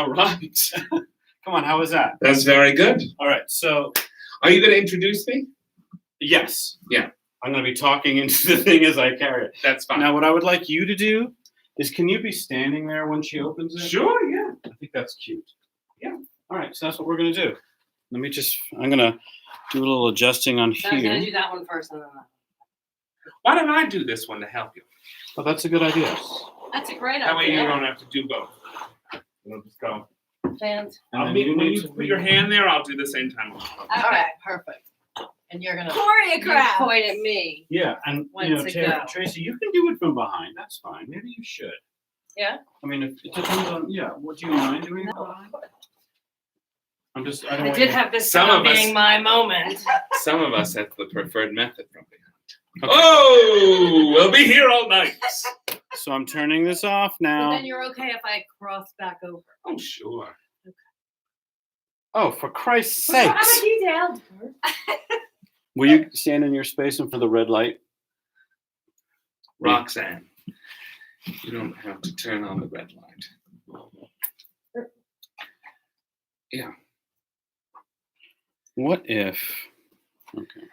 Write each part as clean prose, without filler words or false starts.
All right. Come on, how was that? That's very good. All right, so... Are you going to introduce me? Yes. Yeah. I'm going to be talking into the thing as I carry it. That's fine. Now, what I would like you to do is, can you be standing there when she opens it? Sure, yeah. I think that's cute. Yeah. All right, so that's what we're going to do. Let me just, I'm going to do a little adjusting on So I'm going to here. do that one first and then that. Why don't I do this one to help you? Oh, that's a good idea. That's a great That way you idea. don't have to do both. We'll just go. Fans. And then When need you to put your hand there, I'll do the same time. All right, perfect. And you're going to Choreograph. point at me. Yeah, and When to go. Tracy, you can do it from behind. That's fine. Maybe you should. Yeah? I mean, if it depends on, yeah, what do you mind doing it behind? I'm just, I don't I want did you- have this Some about of us- being my moment. Some of us have the preferred method from behind. Okay. Oh, we'll be here all night. So I'm turning this off But now. then you're okay if I cross back over. Oh, sure. Oh, for Christ's I'm sakes. a detailed. Will you stand in your space and for the red light? Roxanne, you don't have to turn on the red light. Yeah. What if, okay.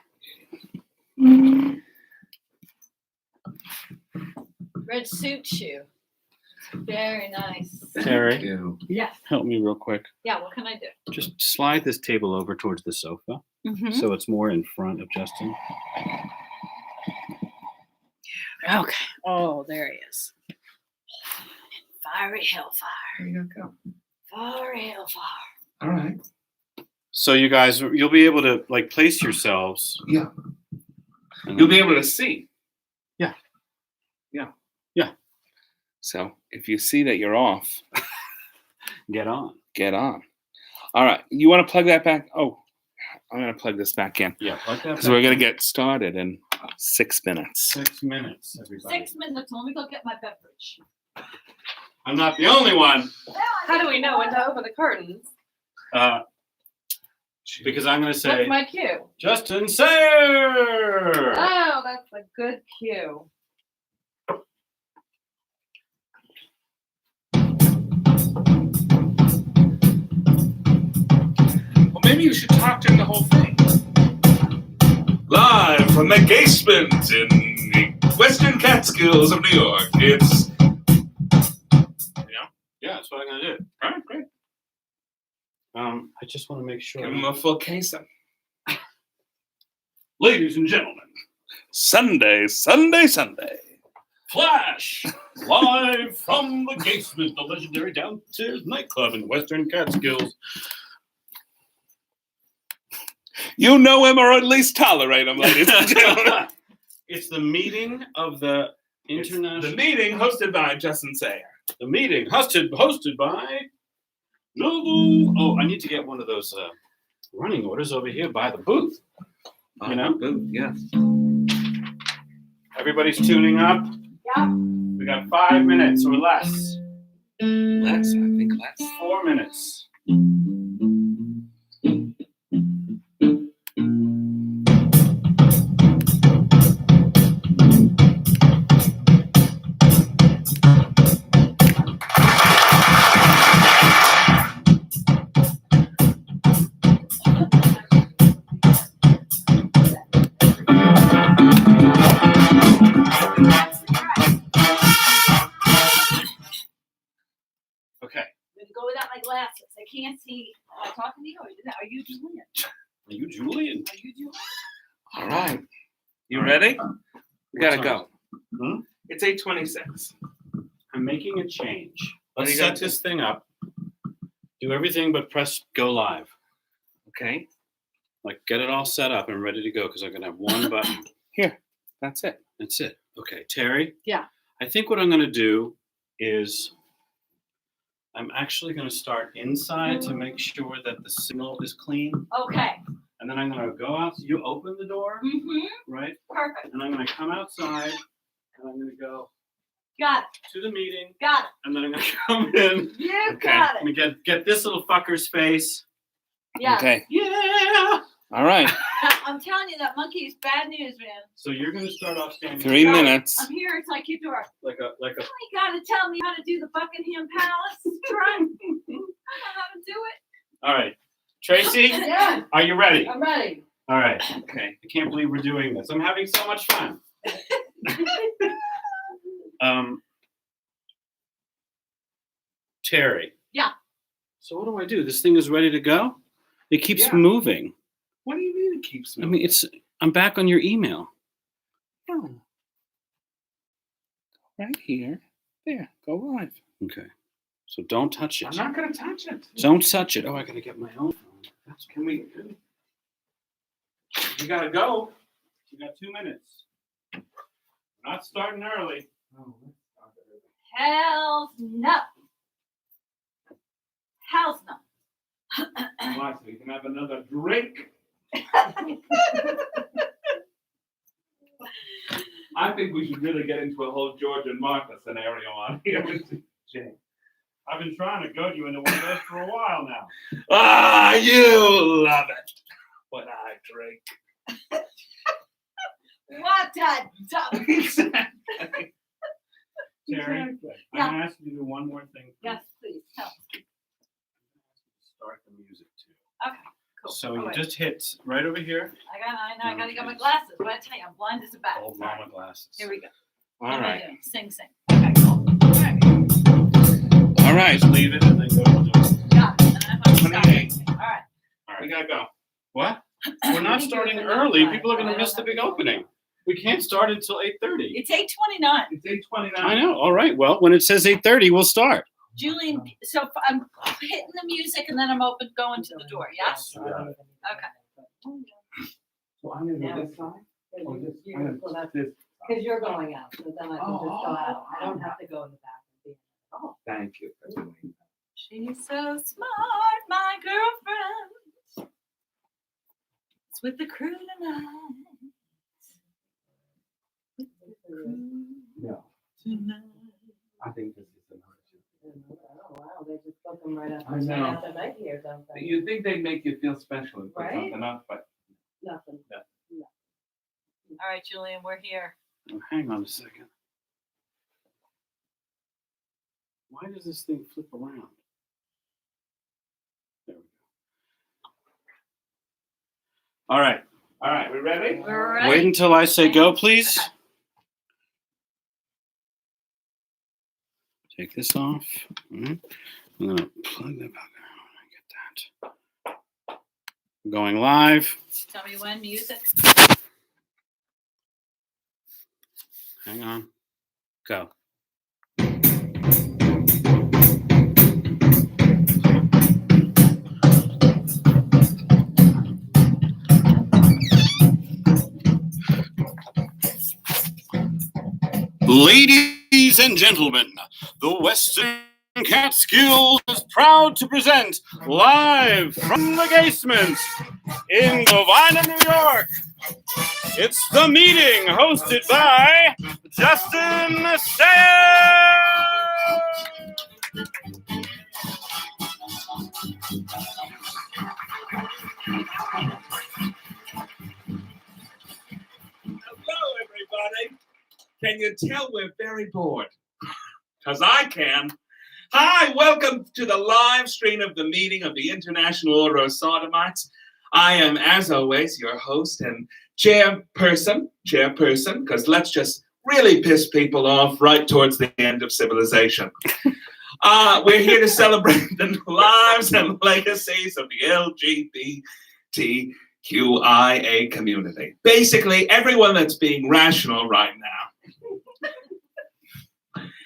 Red suits you. Very nice. Terry. Thank you. Yes. Help me real quick. Yeah, what can I do? Just slide this table over towards the sofa so it's more in front of Justin. Okay. Oh, there he is. Fiery hellfire. There you go. Fiery hellfire. All right. So you guys, you'll be able to like place yourselves. Yeah. and You'll be able to see. Yeah. Yeah. Yeah. So if you see that you're off, get on. get on. All right. You want to plug that back? Oh, I'm going to plug this back in. Yeah, like that. Because we're going to get started in 6 minutes. 6 minutes, everybody. 6 minutes. Let me go get my beverage. I'm not the only one. How do we know when to open the curtains? Because I'm going to say, What's my cue? Justin Sayre. Oh, that's a good cue. Well, maybe you should talk during the whole thing. Live from the Gaysement in the Western Catskills of New York, it's... Yeah, that's what I'm going to do. All right, great. I just want to make sure. Give him a full case of... Ladies and gentlemen, Sunday, Sunday, Sunday. Flash, live from the Gaysement, the legendary downstairs nightclub in Western Catskills. You know him or at least tolerate him, ladies and gentlemen. It's the meeting of the international. The meeting hosted by Justin Sayre. The meeting hosted by Noble. Oh, I need to get one of those running orders over here by the booth. You know? Yeah. Everybody's tuning up. Yeah. We got 5 minutes or less. Less, I think less. 4 minutes. Okay. I'm gonna go without my glasses. I can't see. Am I talking to you or are you Julian? Are you Julian? Are you Julian? All right. You ready? We gotta What go. Hmm? It's 8:26. I'm making a change. What Let's are you set gonna do? this thing up. Do everything but press go live. Okay. Like get it all set up and ready to go because I'm gonna have one button. Here. That's it. That's it. Okay, Terry. Yeah. I think what I'm gonna do is I'm actually gonna start inside to make sure that the signal is clean. Okay. And then I'm gonna go out. You open the door, Mm-hmm. right? Perfect. And I'm gonna come outside and I'm gonna go Got it. to the meeting Got it. and then I'm gonna come in. You Okay. got Let it. me get this little fucker's face. Yeah. Okay. Yeah. All right. I'm telling you, that monkey is bad news, man. So you're gonna start off standing 3 Got it. minutes. I'm here. It's like you door. like a You gotta tell me how to do the Buckingham Palace. Try. All right. Tracy, Yeah, are you ready? I'm ready. All right. Okay. I can't believe we're doing this. I'm having so much fun. Terry. Yeah. So what do I do? This thing is ready to go? It keeps Yeah. moving. What do you mean it keeps I moving? mean, I'm back on your email. Oh. Right here. There. Go live. Okay. So don't touch it. I'm not going to touch it. Don't touch it. Oh, I gotta get my own phone. Can we? You got to go. You got 2 minutes. Not starting early. Oh, Hell no. Hell's no. why, so you can have another drink? I think we should really get into a whole George and Martha scenario on here. Jane. I've been trying to goad you into one of those for a while now. Ah, you love it when I drink. What a dumb. Exactly. Terry, Exactly. I'm gonna ask you to do one more thing. Yes, please. Tell me. Start the music too. Okay, cool. So Oh, you wait. just hit right over here. I gotta get my glasses. What I tell you, I'm blind as a bat. Old Sorry. mama glasses. Here we go. All What am I right. doing? Sing. Okay, cool. All right. All right. Leave it and then go to the Got it. And then I'm gonna stop. 28. All right. We got to go. What? We're not starting early. People are gonna miss the big opening. We can't start until 8:30. It's 8:29. It's 8:29. I know. All right. Well, when it says 8:30, we'll start. Julian, so I'm hitting the music and then I'm going to the door. Yes. Okay. So I'm going to go this side? Or this? I'm gonna Well, that's this. because you're going out, so then I can just go out. I don't Oh. have to go in the back and be. Oh, Thank you for doing that. She's so smart, my girlfriend. It's with the crew tonight. With the crew No, tonight. I think this is an option. oh, wow, they just book them right I know. after night here, don't they? You'd think they'd make you feel special and put Right? something up, but Nothing. All right, Julian, we're here. Oh, hang on a second. Why does this thing flip around? There we go. All right. all right, we ready? We're ready. Wait until I say go, please. Okay. Take this off. I'm gonna plug that back on. Get that. We're going live. Tell me when music. Hang on. Go. Ladies and gentlemen, the Western Catskills is proud to present live from the Gaysement in Gaysement, New York. It's the meeting hosted by Justin Sayre. Hello, everybody. Can you tell we're very bored? Because I can. Hi, welcome to the live stream of the meeting of the International Order of Sodomites. I am, as always, your host and chairperson, because let's just really piss people off right towards the end of civilization. We're here to celebrate the lives and legacies of the LGBTQIA community. Basically, everyone that's being rational right now.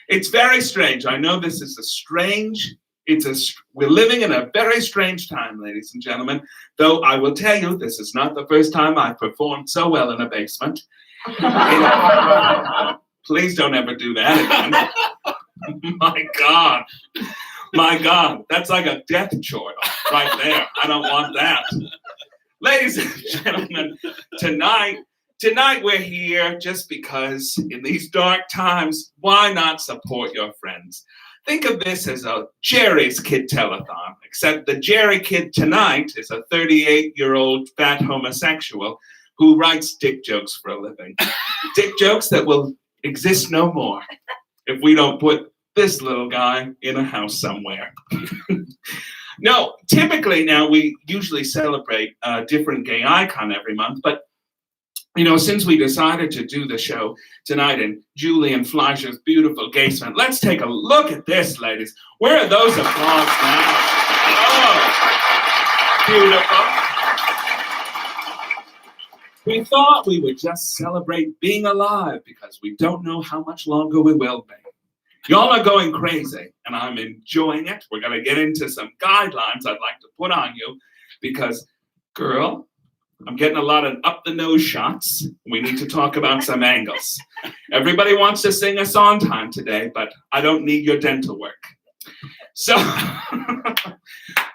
It's very strange. I know this is we're living in a very strange time, ladies and gentlemen. Though I will tell you, this is not the first time I've performed so well in a basement. Please don't ever do that again. My God, that's like a death chore right there. I don't want that. Ladies and gentlemen, Tonight we're here just because in these dark times, why not support your friends? Think of this as a Jerry's Kid Telethon, except the Jerry Kid tonight is a 38-year-old fat homosexual who writes dick jokes for a living. Dick jokes that will exist no more if we don't put this little guy in a house somewhere. No, typically now we usually celebrate a different gay icon every month, but you know, since we decided to do the show tonight in Julian Fleisher's beautiful Gaysement, let's take a look at this, ladies. Where are those applause now? Oh, beautiful. We thought we would just celebrate being alive because we don't know how much longer we will be. Y'all are going crazy, and I'm enjoying it. We're going to get into some guidelines I'd like to put on you because, girl, I'm getting a lot of up-the-nose shots. We need to talk about some angles. Everybody wants to sing us on time today, but I don't need your dental work. So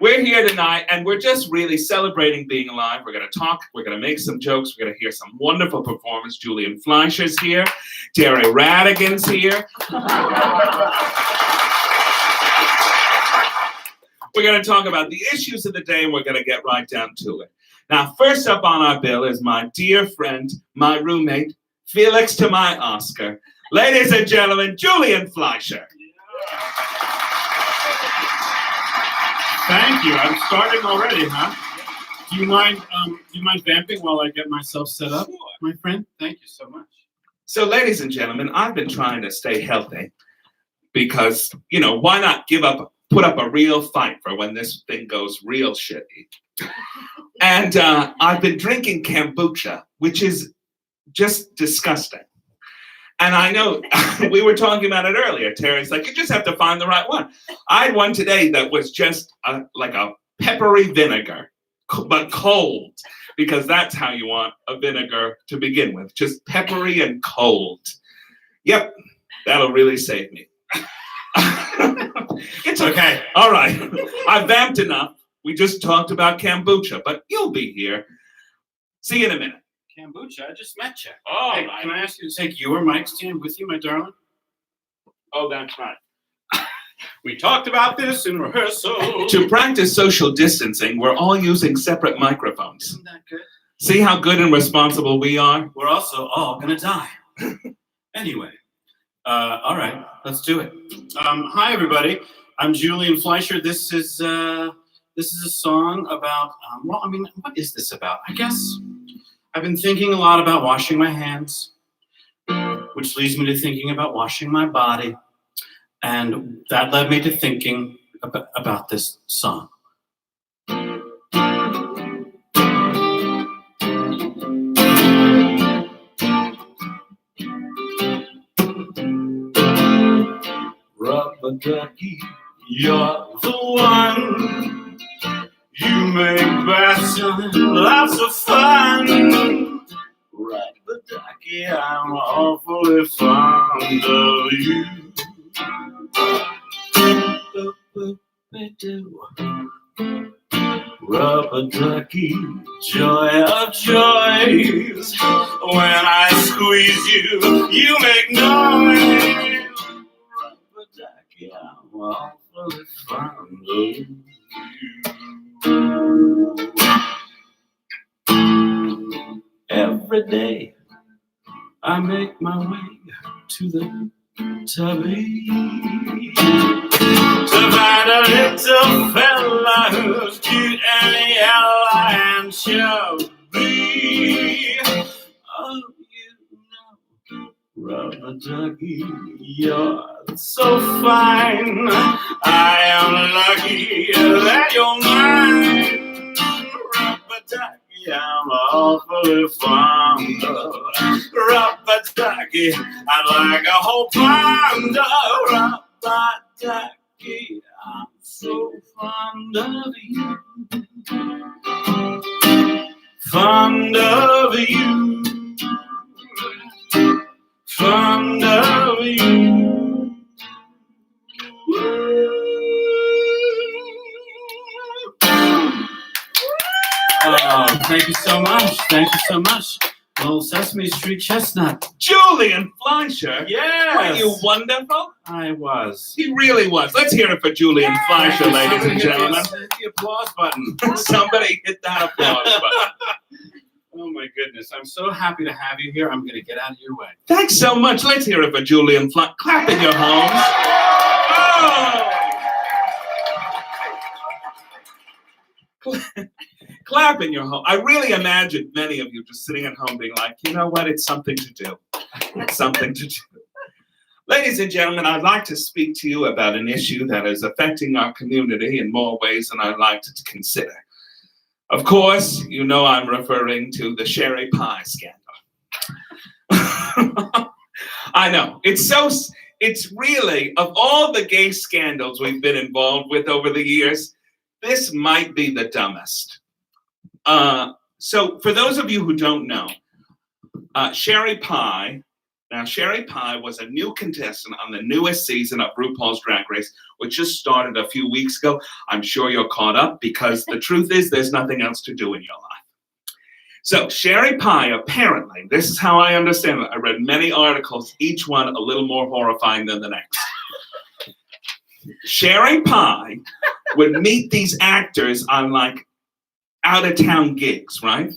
we're here tonight, and we're just really celebrating being alive. We're going to talk. We're going to make some jokes. We're going to hear some wonderful performance. Julian Fleisher's here. Terry Radigan's here. We're going to talk about the issues of the day, and we're going to get right down to it. Now, first up on our bill is my dear friend, my roommate, Felix to my Oscar. Ladies and gentlemen, Julian Fleisher. Thank you. I'm starting already, huh? Do you mind vamping while I get myself set up, my friend? Thank you so much. So, ladies and gentlemen, I've been trying to stay healthy because, you know, why not put up a real fight for when this thing goes real shitty? And I've been drinking kombucha, which is just disgusting. And I know we were talking about it earlier. Terry's like, you just have to find the right one. I had one today that was just like a peppery vinegar, but cold, because that's how you want a vinegar to begin with, just peppery and cold. Yep, that'll really save me. It's okay. All right, I've vamped enough. We just talked about kombucha, but you'll be here. See you in a minute. Kombucha, I just met you. Oh, hey, can I ask you to take your mic stand with you, my darling? Oh, that's right. We talked about this in rehearsal. To practice social distancing, we're all using separate microphones. Isn't that good? See how good and responsible we are? We're also all gonna die. Anyway, all right, let's do it. Hi, everybody. I'm Julian Fleisher. This is a song about, well, I mean, what is this about? I guess I've been thinking a lot about washing my hands, which leads me to thinking about washing my body. And that led me to thinking about this song. Rubber ducky, you're the one. You make baths and lots of fun. Rubber ducky, I'm awfully fond of you. Rubber ducky, joy of joys. When I squeeze you, you make noise. Rubber ducky, I'm awfully fond of you. Every day I make my way to the tubby to find a little fella who's cute and yellow and chubby. Oh, you know, rubber ducky, you're so fine. I am lucky that you're mine. Rubber ducky, I'm awfully fond of. Rubber ducky, I'd like a whole pound of rubber ducky. I'm so fond of you. Fond of you. Fond of you. Oh, thank you so much. Thank you so much. Little Sesame Street chestnut. Julian Fleisher. Yes. Were you wonderful? I was. He really was. Let's hear it for Julian Fleisher, ladies and gentlemen. Hit the applause button. Somebody hit that applause button. Oh my goodness. I'm so happy to have you here. I'm going to get out of your way. Thanks so much. Let's hear it for Julian Fleisher. Clap in your homes. Oh! Clap in your home. I really imagine many of you just sitting at home being like, you know what? It's something to do. It's something to do. Ladies and gentlemen, I'd like to speak to you about an issue that is affecting our community in more ways than I'd like to consider. Of course, you know I'm referring to the sherry pie scandal. I know. It's really, of all the gay scandals we've been involved with over the years, this might be the dumbest. So for those of you who don't know, Sherry Pie was a new contestant on the newest season of RuPaul's Drag Race, which just started a few weeks ago. I'm sure you're caught up because the truth is there's nothing else to do in your life. So Sherry Pie, apparently, this is how I understand it. I read many articles, each one a little more horrifying than the next. Sherry Pie would meet these actors on like out-of-town gigs, right?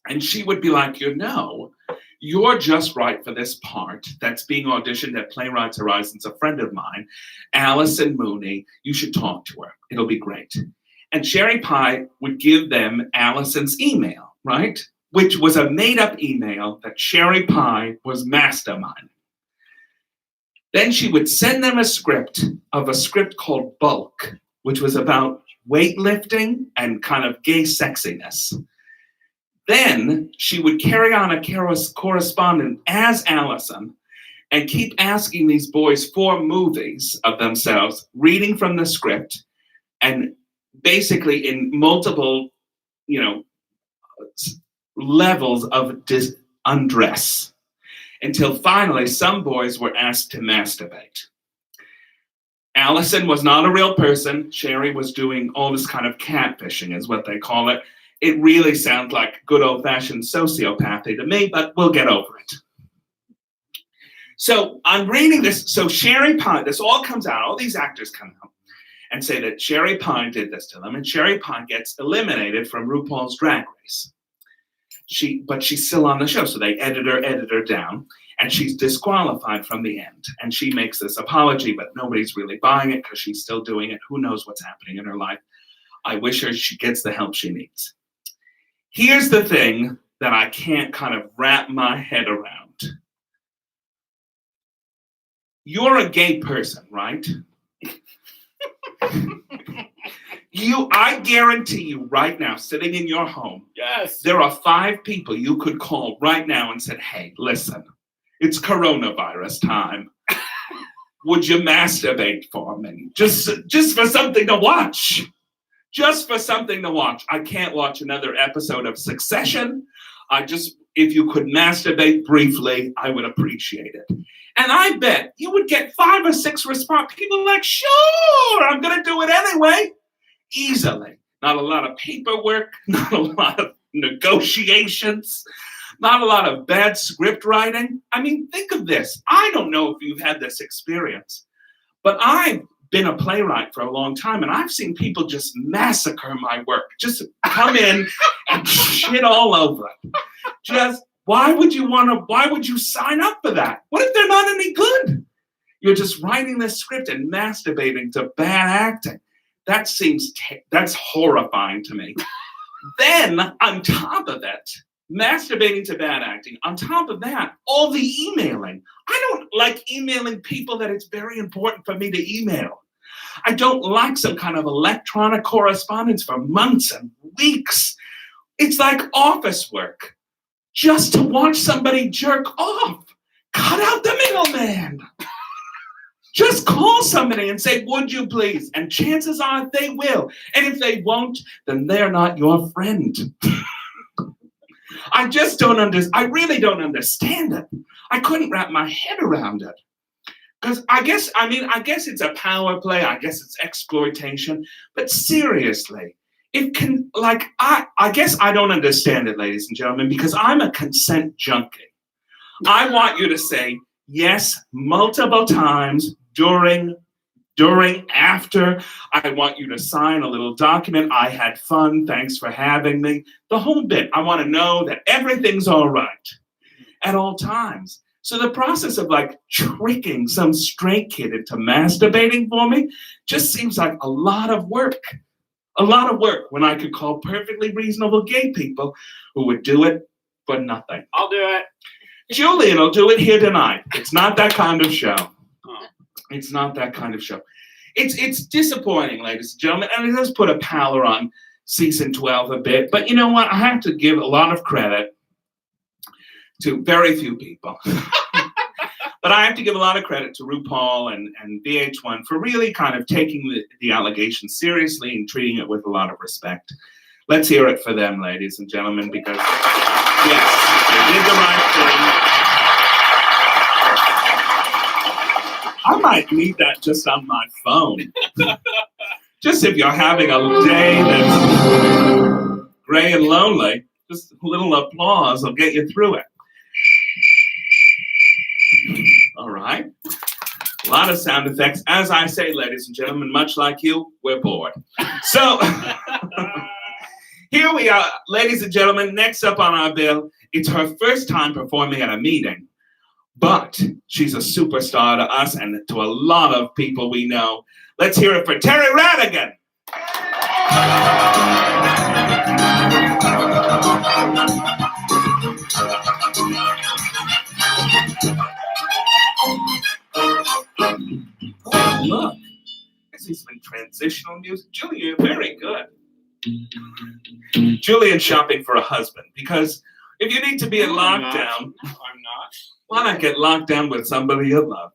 And she would be like, you know, you're just right for this part that's being auditioned at Playwrights Horizons. A friend of mine, Allison Mooney, you should talk to her. It'll be great. And Sherry Pie would give them Allison's email, right? Which was a made-up email that Sherry Pie was masterminding. Then she would send them a script called Bulk, which was about weightlifting and kind of gay sexiness. Then she would carry on a correspondence as Allison and keep asking these boys for movies of themselves, reading from the script, and basically in multiple, levels of undress, until finally some boys were asked to masturbate. Allison was not a real person. Sherry was doing all this kind of catfishing, is what they call it. It really sounds like good old-fashioned sociopathy to me, but we'll get over it. So I'm reading this. So Sherry Pie, this all comes out. All these actors come out and say that Sherry Pie did this to them, and Sherry Pie gets eliminated from RuPaul's Drag Race. But she's still on the show, so they edit her down, and she's disqualified from the end. And she makes this apology, but nobody's really buying it because she's still doing it. Who knows what's happening in her life? I wish her she gets the help she needs. Here's the thing that I can't kind of wrap my head around. You're a gay person, right? I guarantee you right now, sitting in your home, Yes. there are 5 people you could call right now and said, hey, listen, it's coronavirus time. Would you masturbate for me? Just for something to watch. Just for something to watch. I can't watch another episode of Succession. If you could masturbate briefly, I would appreciate it. And I bet you would get 5 or 6 response. People like, sure, I'm going to do it anyway. Easily. Not a lot of paperwork, not a lot of negotiations, not a lot of bad script writing. I mean, think of this. I don't know if you've had this experience, but I've been a playwright for a long time, and I've seen people just massacre my work. Just come in and shit all over it. Why would you sign up for that? What if they're not any good? You're just writing this script and masturbating to bad acting. That's horrifying to me. Then, on top of it, masturbating to bad acting, on top of that, all the emailing. I don't like emailing people that it's very important for me to email. I don't like some kind of electronic correspondence for months and weeks. It's like office work. Just to watch somebody jerk off. Cut out the middleman. Just call somebody and say, would you please? And chances are they will. And if they won't, then they're not your friend. I really don't understand it. I couldn't wrap my head around it. Because I guess it's a power play. I guess it's exploitation. But seriously, I guess I don't understand it, ladies and gentlemen, because I'm a consent junkie. I want you to say yes multiple times during, after. I want you to sign a little document. I had fun. Thanks for having me. The whole bit. I want to know that everything's all right at all times. So the process of tricking some straight kid into masturbating for me just seems like a lot of work. a lot of work when I could call perfectly reasonable gay people who would do it for nothing. I'll do it. Julian will do it here tonight. It's not that kind of show. Oh. It's not that kind of show. It's disappointing, ladies and gentlemen, and it does put a pallor on season 12 a bit. But you know what? I have to give a lot of credit to very few people. But I have to give a lot of credit to RuPaul and VH1 for really kind of taking the allegations seriously and treating it with a lot of respect. Let's hear it for them, ladies and gentlemen, because, yes, they did the right thing. I might need that just on my phone. Just if you're having a day that's gray and lonely, just a little applause will get you through it. All right. A lot of sound effects. As I say, ladies and gentlemen, much like you, we're bored. So here we are, ladies and gentlemen. Next up on our bill, it's her first time performing at a meeting, but she's a superstar to us and to a lot of people we know. Let's hear it for Terry Radigan. Oh, look, this is some transitional music. Julian, you're very good. Julian shopping for a husband, because if you need to be in lockdown, No, I'm not. why not get locked down with somebody you love?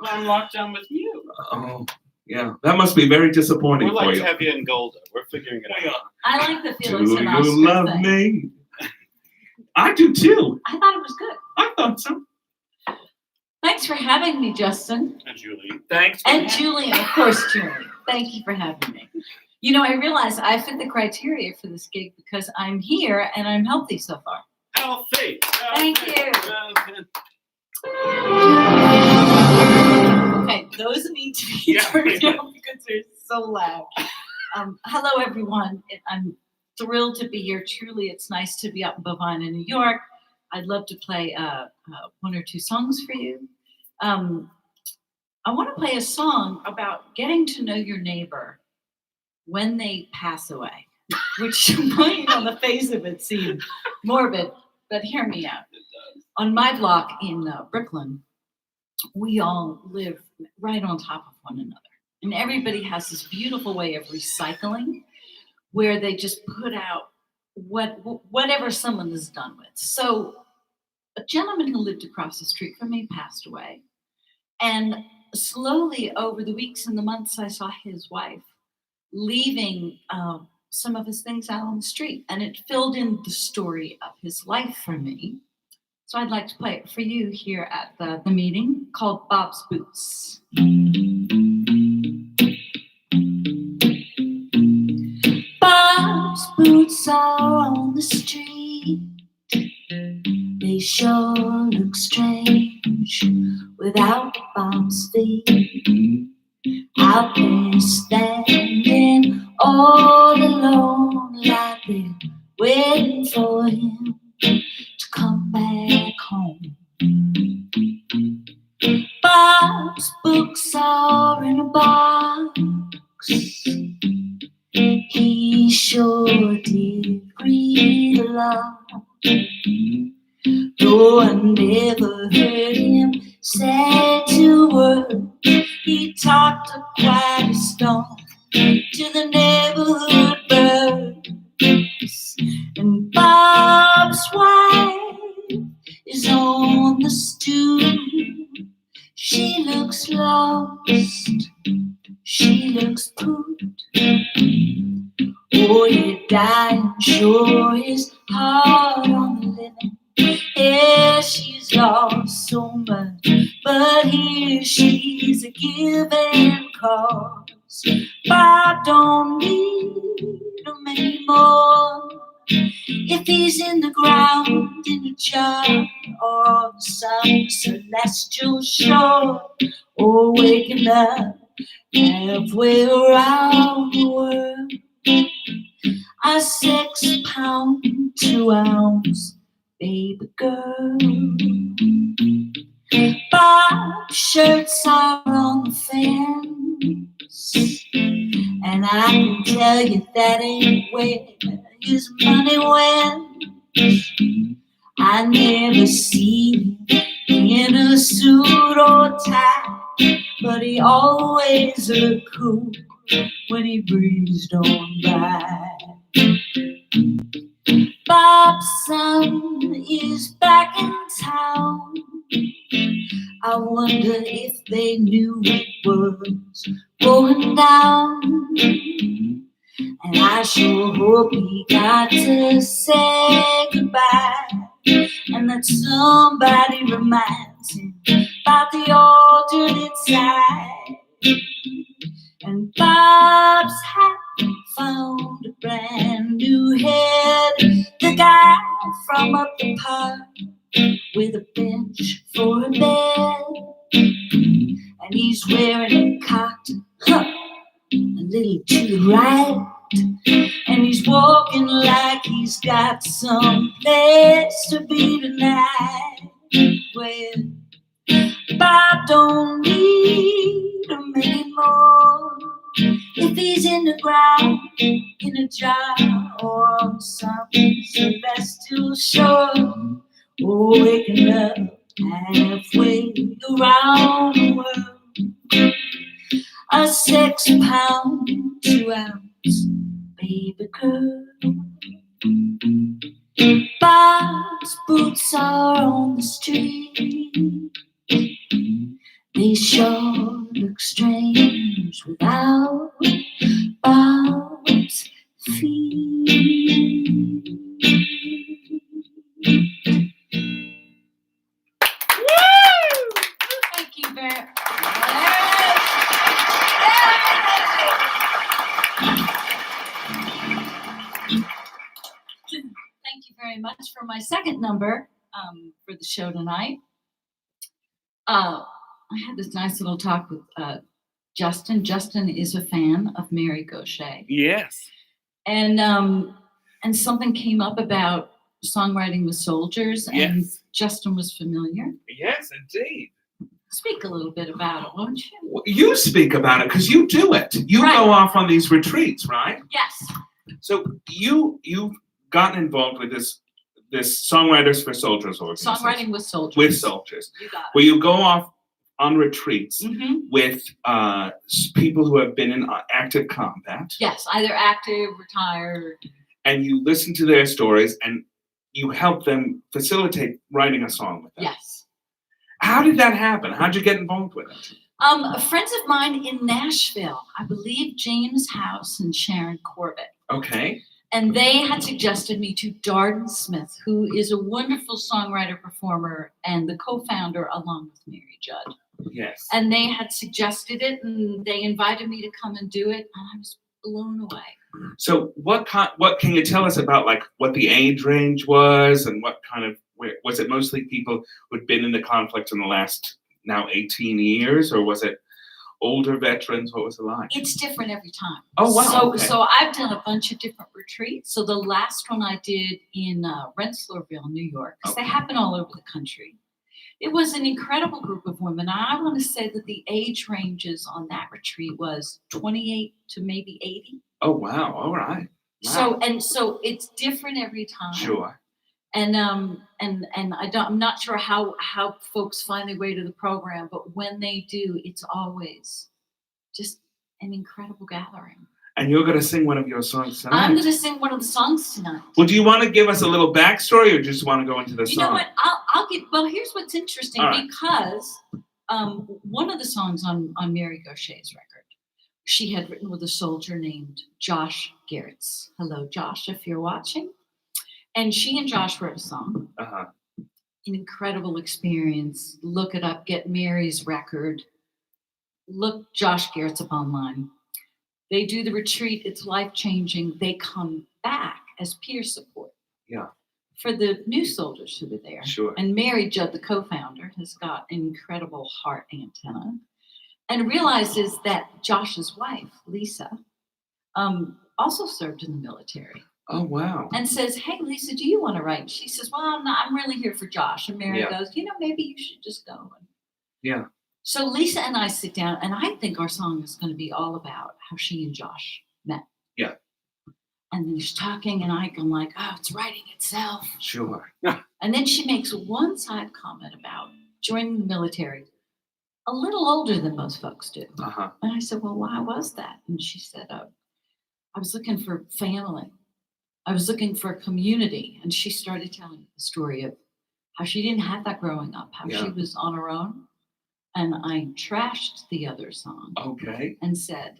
I'm locked down with you. Oh, yeah, that must be very disappointing We're for like you. Heavy and Golda. We're figuring it out. I like the Do Felix and Oscar you love thing. me? I do too. I thought it was good. I thought so. Thanks for having me, Justin. And Julie. Thanks. And Julian, of course, Julian. Thank you for having me. You know, I realize I fit the criteria for this gig because I'm here and I'm healthy so far. Healthy. Thank you. Okay, those need to be turned down because they're so loud. Hello, everyone. I'm thrilled to be here. Truly, it's nice to be up in Bovine in New York. I'd love to play one or two songs for you. I want to play a song about getting to know your neighbor when they pass away, which might on the face of it seem morbid, but hear me out. On my block in Brooklyn, we all live right on top of one another. And everybody has this beautiful way of recycling where they just put out whatever someone is done with. So a gentleman who lived across the street from me passed away. And slowly over the weeks and the months, I saw his wife leaving some of his things out on the street. And it filled in the story of his life for me. So I'd like to play it for you here at the meeting, called Bob's Boots. Bob's boots are on the street. They sure look strange without Bob's feet. Out there standing all alone, like they're waiting for him to come back home. Bob's books are in a box. He sure did read a lot. Though I never heard him say two words, he talked a quiet storm to the neighborhood birds. And Bob's wife is on the stoop. She looks lost, she looks pooped. Oh, you're dying, sure is hard on the living. Yeah, she's lost so much, but here she's a giving cause. Bob don't need him anymore. If he's in the ground, in a jar, or on some celestial shore, or waking up halfway around the world. A 6 pound, 2 ounce baby girl. Bob's shirts are on the fence, And I can tell you that ain't where his money went. I never see him in a suit or tie, but he always looked cool when he breezed on by. Bob's son is back in town. I wonder if they knew it was going down. And I sure hope he got to say goodbye, and that somebody reminds him about the alternate side. And Bob's hat found a brand new head. The guy from up the park with a bench for a bed, and he's wearing a coat a little to the right, and he's walking like he's got some place to be tonight. Well, Bob don't need him anymore if he's in the ground in a jar or on some celestial shore, or waking up halfway around the world. A 6 pound, 2 ounce baby girl. Bob's boots are on the street. They sure look strange without Bob's feet. Thank you very much. Thank you very much for my second number for the show tonight. I had this nice little talk with Justin. Justin is a fan of Mary Gauthier. Yes. And something came up about songwriting with soldiers, and Yes. Justin was familiar. Yes, indeed. Speak a little bit about it, won't you? Well, you speak about it because you do it. You Right. go off on these retreats, right? Yes. So you've gotten involved with this Songwriters for Soldiers organization. Songwriting with soldiers. With soldiers, You got where you go off on retreats it. Mm-hmm. with people who have been in active combat, Yes, either active, retired. and you listen to their stories and you help them facilitate writing a song with them. Yes. How did that happen? How'd you get involved with it? Friends of mine in Nashville, I believe James House and Sharon Corbett. Okay. And they had suggested me to Darden Smith, who is a wonderful songwriter, performer, and the co-founder along with Mary Judd. Yes. And they had suggested it, and they invited me to come and do it, and I was blown away. So what can you tell us about, like, what the age range was, and what kind of, was it mostly people who'd been in the conflict in the last now 18 years, or was it older veterans? What was it like? It's different every time. Oh, wow. So, Okay. so I've done a bunch of different retreats. So the last one I did in Rensselaerville, New York, because they happen all over the country. It was an incredible group of women. I want to say that the age ranges on that retreat was 28 to maybe 80. Oh, wow. All right. Wow. So it's different every time. Sure. And I'm not sure how folks find their way to the program, but when they do, it's always just an incredible gathering. And you're going to sing one of your songs tonight. I'm going to sing one of the songs tonight. Well, do you want to give us a little backstory, or just want to go into the You song? know what? I'll give. Well, here's what's interesting, All right. because one of the songs on Mary Gauthier's record, she had written with a soldier named Josh Garretts. Hello, Josh, if you're watching. And she and Josh wrote a song. Uh-huh. An incredible experience. Look it up. Get Mary's record. Look Josh Garretts up online. They do the retreat. It's life-changing. They come back as peer support. Yeah. For the new soldiers who were there. Sure. And Mary Judd, the co-founder, has got an incredible heart antenna, and realizes that Josh's wife, Lisa, also served in the military. Oh, wow. And says, "Hey, Lisa, do you want to write?" She says, "Well, I'm really here for Josh." And Mary Yeah. goes, "Maybe you should just go." Yeah. So Lisa and I sit down, and I think our song is going to be all about how she and Josh met. Yeah. And then she's talking, and I'm like, oh, it's writing itself. Sure. And then she makes one side comment about joining the military, a little older than most folks do. Uh-huh. And I said, well, why was that? And she said, I was looking for family. I was looking for a community. And she started telling the story of how she didn't have that growing up, how she was on her own. And I trashed the other song Okay. and said,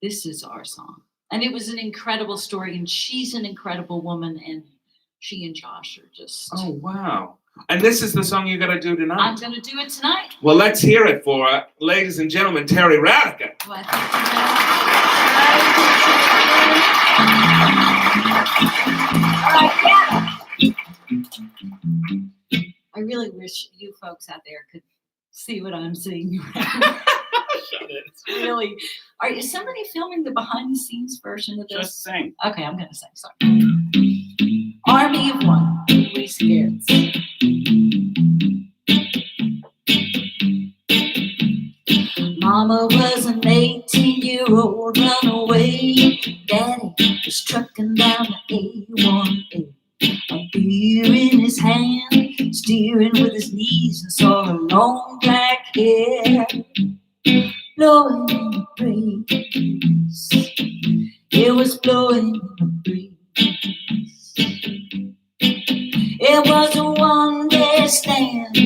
this is our song. And it was an incredible story. And she's an incredible woman. And she and Josh are just... Oh, wow. And this is the song you're going to do tonight? I'm going to do it tonight. Well, let's hear it for, ladies and gentlemen, Terry Radigan. Well, I really wish you folks out there could see what I'm seeing. It's really. Is somebody filming the behind the scenes version of this? Just sing. Okay, I'm gonna sing. Sorry. Army of One, Louise Scares. Mama was an 18-year-old runaway. Daddy was trucking down the A1A. A beer in his hand, steering with his knees, and saw her long black hair blowing in the breeze. It was blowing in the breeze. It was a one-day stand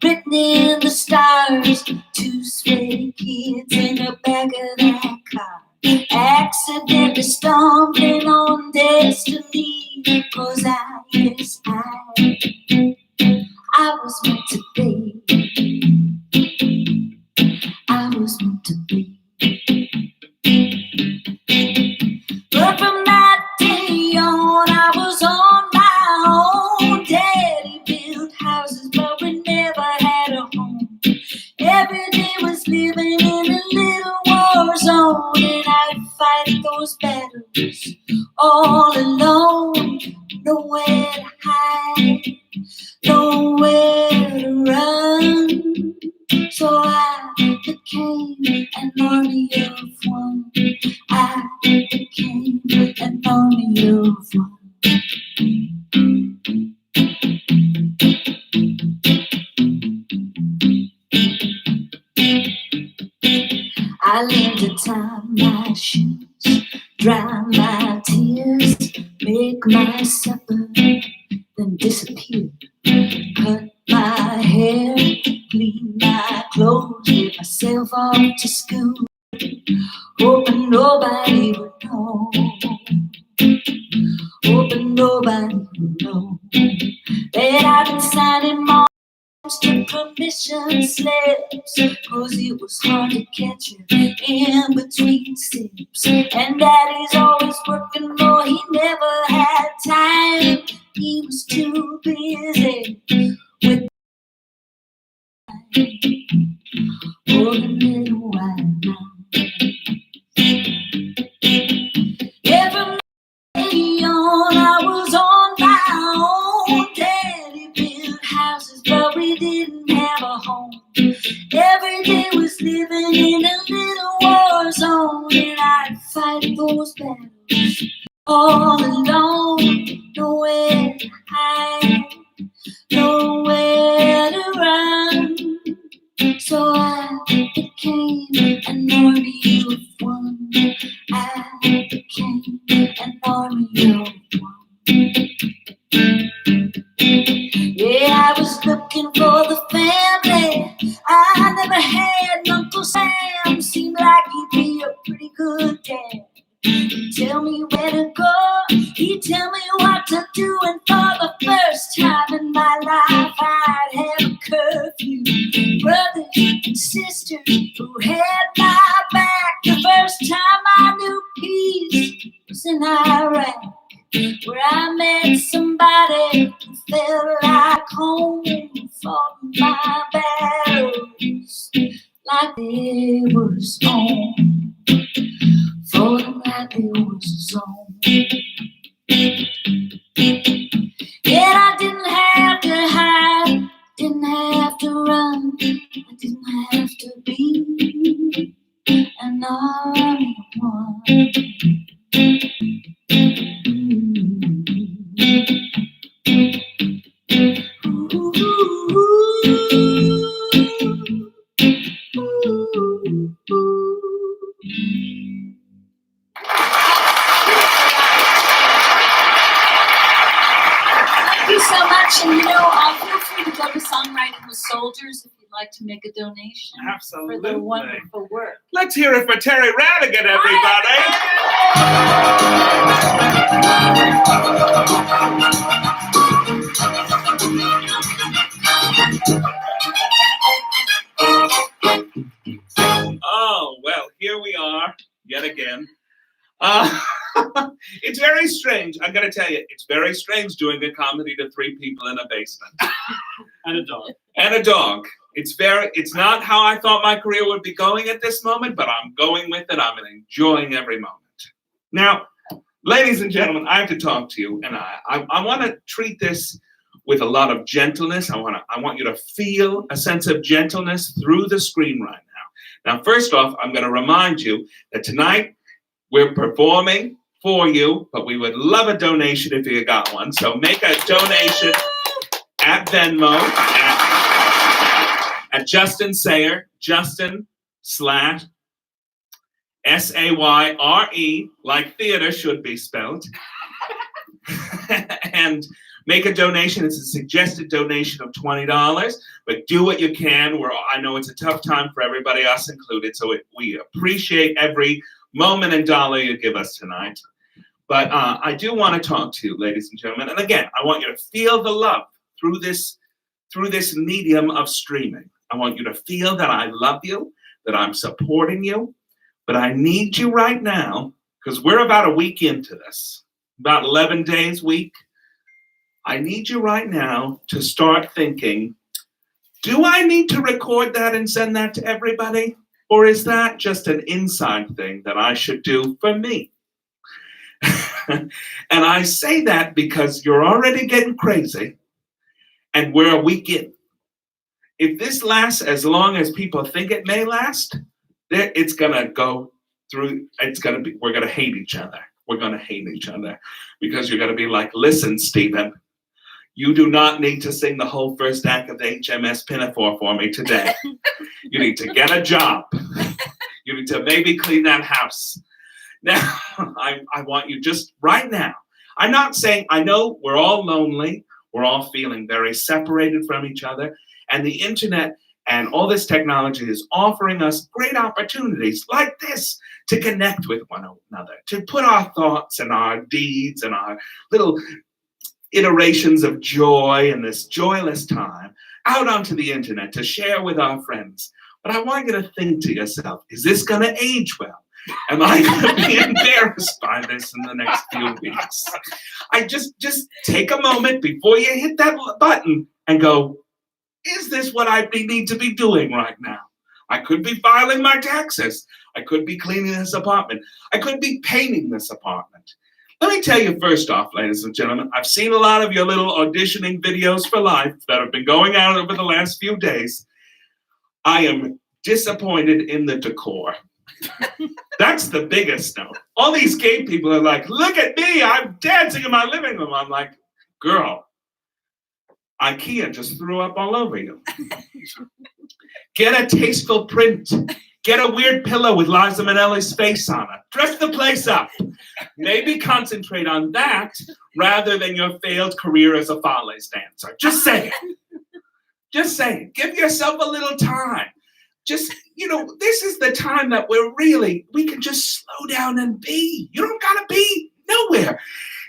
written in the stars. Two sweaty kids in the back of that car, accidentally stumbling on destiny. 'Cause yes, I was meant to be. I was meant to be. But from that day on, I was on my own. Daddy built houses, but we never had a home. Every day was living in a little war zone, and I'd fight those battles all alone. Nowhere to hide, nowhere to run. So I became an army of one. I became an army of one. I learned to tie my shoes, dry my tears, make my supper, then disappear. Cut my hair, clean my clothes, get myself off to school, hoping nobody would know, hoping nobody would know that I've been signing more to permission slips, 'cause it was hard to catch her in between sips. And Daddy's always working more, he never had time. He was too busy with for the little white line. Every day on, I was on my own. Daddy built houses, but we didn't have a home. Every day was living in a little war zone, and I'd fight those battles all alone. Nowhere to hide, nowhere to run. So I became an army of one. I became an army of one. Yeah, I was looking for the family I never had. Uncle Sam seemed like he'd be a pretty good dad. He'd tell me where to go, he'd tell me what to do, and for the first time in my life I'd have a curfew. Brothers and sisters who had my back. The first time I knew peace was in Iraq, where I met somebody who felt like home, who fought my battles like they were his own, fought them like they was his own. Yet I didn't have to hide, didn't have to run, I didn't have so much. And feel free to go to Songwriting with Soldiers if you'd like to make a donation for Absolutely. the wonderful work. Let's hear it for Terry Radigan, everybody. Oh, well, here we are yet again. It's very strange. I'm going to tell you, it's very strange doing a comedy to three people in a basement. And a dog. And a dog. It's not how I thought my career would be going at this moment, but I'm going with it. I'm enjoying every moment. Now, ladies and gentlemen, I have to talk to you, and I want to treat this with a lot of gentleness. I want you to feel a sense of gentleness through the screen right now. Now, first off, I'm going to remind you that tonight we're performing for you, but we would love a donation if you got one. So make a donation at Venmo at Justin Sayre, Justin / SAYRE, like theater should be spelled. And make a donation. It's a suggested donation of $20, but do what you can. I know it's a tough time for everybody, us included, so we appreciate every moment and dollar you give us tonight. But I do want to talk to you, ladies and gentlemen. And again, I want you to feel the love through this medium of streaming. I want you to feel that I love you, that I'm supporting you. But I need you right now, because we're about a week into this, about 11 days week. I need you right now to start thinking, do I need to record that and send that to everybody? Or is that just an inside thing that I should do for me? And I say that because you're already getting crazy and we're a week in. If this lasts as long as people think it may last, it's going to go through, we're going to hate each other. We're going to hate each other because you're going to be like, listen, Stephen, you do not need to sing the whole first act of the HMS Pinafore for me today. You need to get a job. You need to maybe clean that house. Now, I want you just right now. I'm not saying, I know we're all lonely. We're all feeling very separated from each other. And the internet and all this technology is offering us great opportunities like this to connect with one another, to put our thoughts and our deeds and our little iterations of joy in this joyless time out onto the internet to share with our friends. But I want you to think to yourself, is this going to age well? Am I going to be embarrassed by this in the next few weeks? I just take a moment before you hit that button and go, is this what I need to be doing right now? I could be filing my taxes. I could be cleaning this apartment. I could be painting this apartment. Let me tell you first off, ladies and gentlemen, I've seen a lot of your little auditioning videos for life that have been going out over the last few days. I am disappointed in the decor. That's the biggest note. All these gay people are like, look at me, I'm dancing in my living room. I'm like, girl, IKEA just threw up all over you. Get a tasteful print. Get a weird pillow with Liza Minnelli's face on it. Dress the place up. Maybe concentrate on that rather than your failed career as a Fales dancer. Just saying. Just saying. Give yourself a little time. Just, this is the time that we can just slow down and be. You don't gotta be nowhere.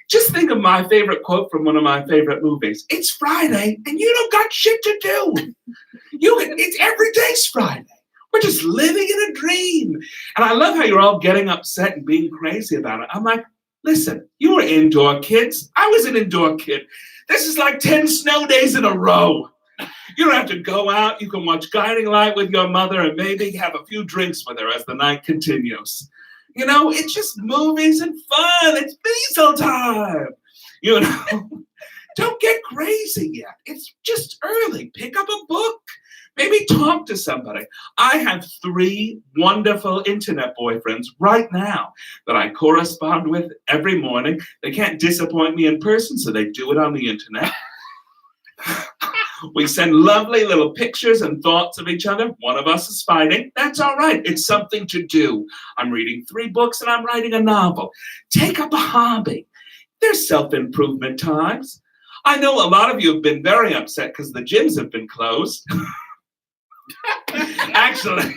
Just think of my favorite quote from one of my favorite movies. It's Friday and you don't got shit to do. It's every day's Friday. We're just living in a dream. And I love how you're all getting upset and being crazy about it. I'm like, listen, you were indoor kids. I was an indoor kid. This is like 10 snow days in a row. You don't have to go out. You can watch Guiding Light with your mother and maybe have a few drinks with her as the night continues. It's just movies and fun. It's Beazle time. Don't get crazy yet. It's just early. Pick up a book. Maybe talk to somebody. I have 3 wonderful internet boyfriends right now that I correspond with every morning. They can't disappoint me in person, so they do it on the internet. We send lovely little pictures and thoughts of each other. One of us is fighting. That's all right. It's something to do. I'm reading 3 books and I'm writing a novel. Take up a hobby. There's self-improvement times. I know a lot of you have been very upset because the gyms have been closed. Actually,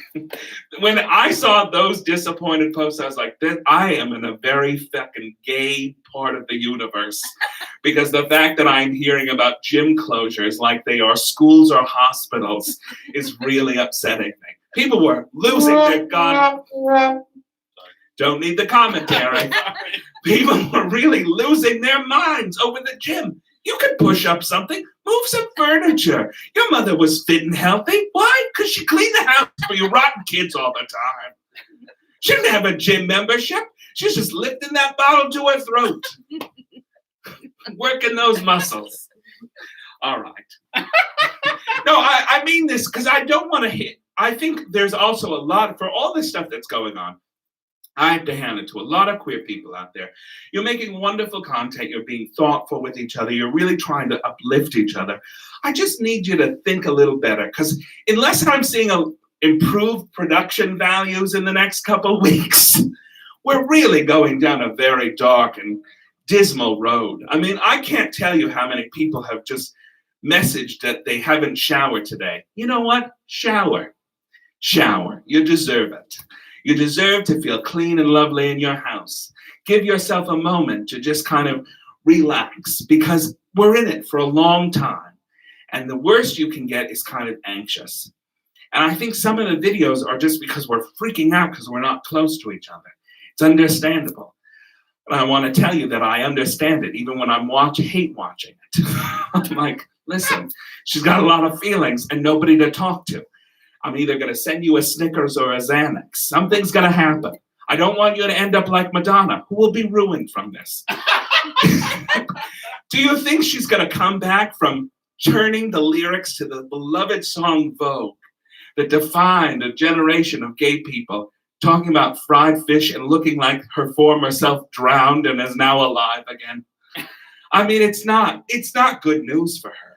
when I saw those disappointed posts, I was like, I am in a very fucking gay part of the universe. Because the fact that I'm hearing about gym closures like they are schools or hospitals is really upsetting me. People were losing their god. Don't need the commentary. People were really losing their minds over the gym. You could push up something, move some furniture. Your mother was fit and healthy. Why? Because she cleaned the house for you rotten kids all the time. She didn't have a gym membership. She's just lifting that bottle to her throat. Working those muscles. All right. No, I mean this because I don't want to hit. I think there's also a lot, for all this stuff that's going on, I have to hand it to a lot of queer people out there. You're making wonderful content. You're being thoughtful with each other. You're really trying to uplift each other. I just need you to think a little better because unless I'm seeing improved production values in the next couple of weeks, we're really going down a very dark and dismal road. I mean, I can't tell you how many people have just messaged that they haven't showered today. You know what? Shower. Shower. You deserve it. You deserve to feel clean and lovely in your house. Give yourself a moment to just kind of relax because we're in it for a long time. And the worst you can get is kind of anxious. And I think some of the videos are just because we're freaking out because we're not close to each other. It's understandable. But I want to tell you that I understand it even when I'm hate watching it. I'm like, listen, she's got a lot of feelings and nobody to talk to. I'm either going to send you a Snickers or a Xanax. Something's going to happen. I don't want you to end up like Madonna, who will be ruined from this. Do you think she's going to come back from turning the lyrics to the beloved song Vogue that defined a generation of gay people, talking about fried fish and looking like her former self drowned and is now alive again? I mean, it's not good news for her.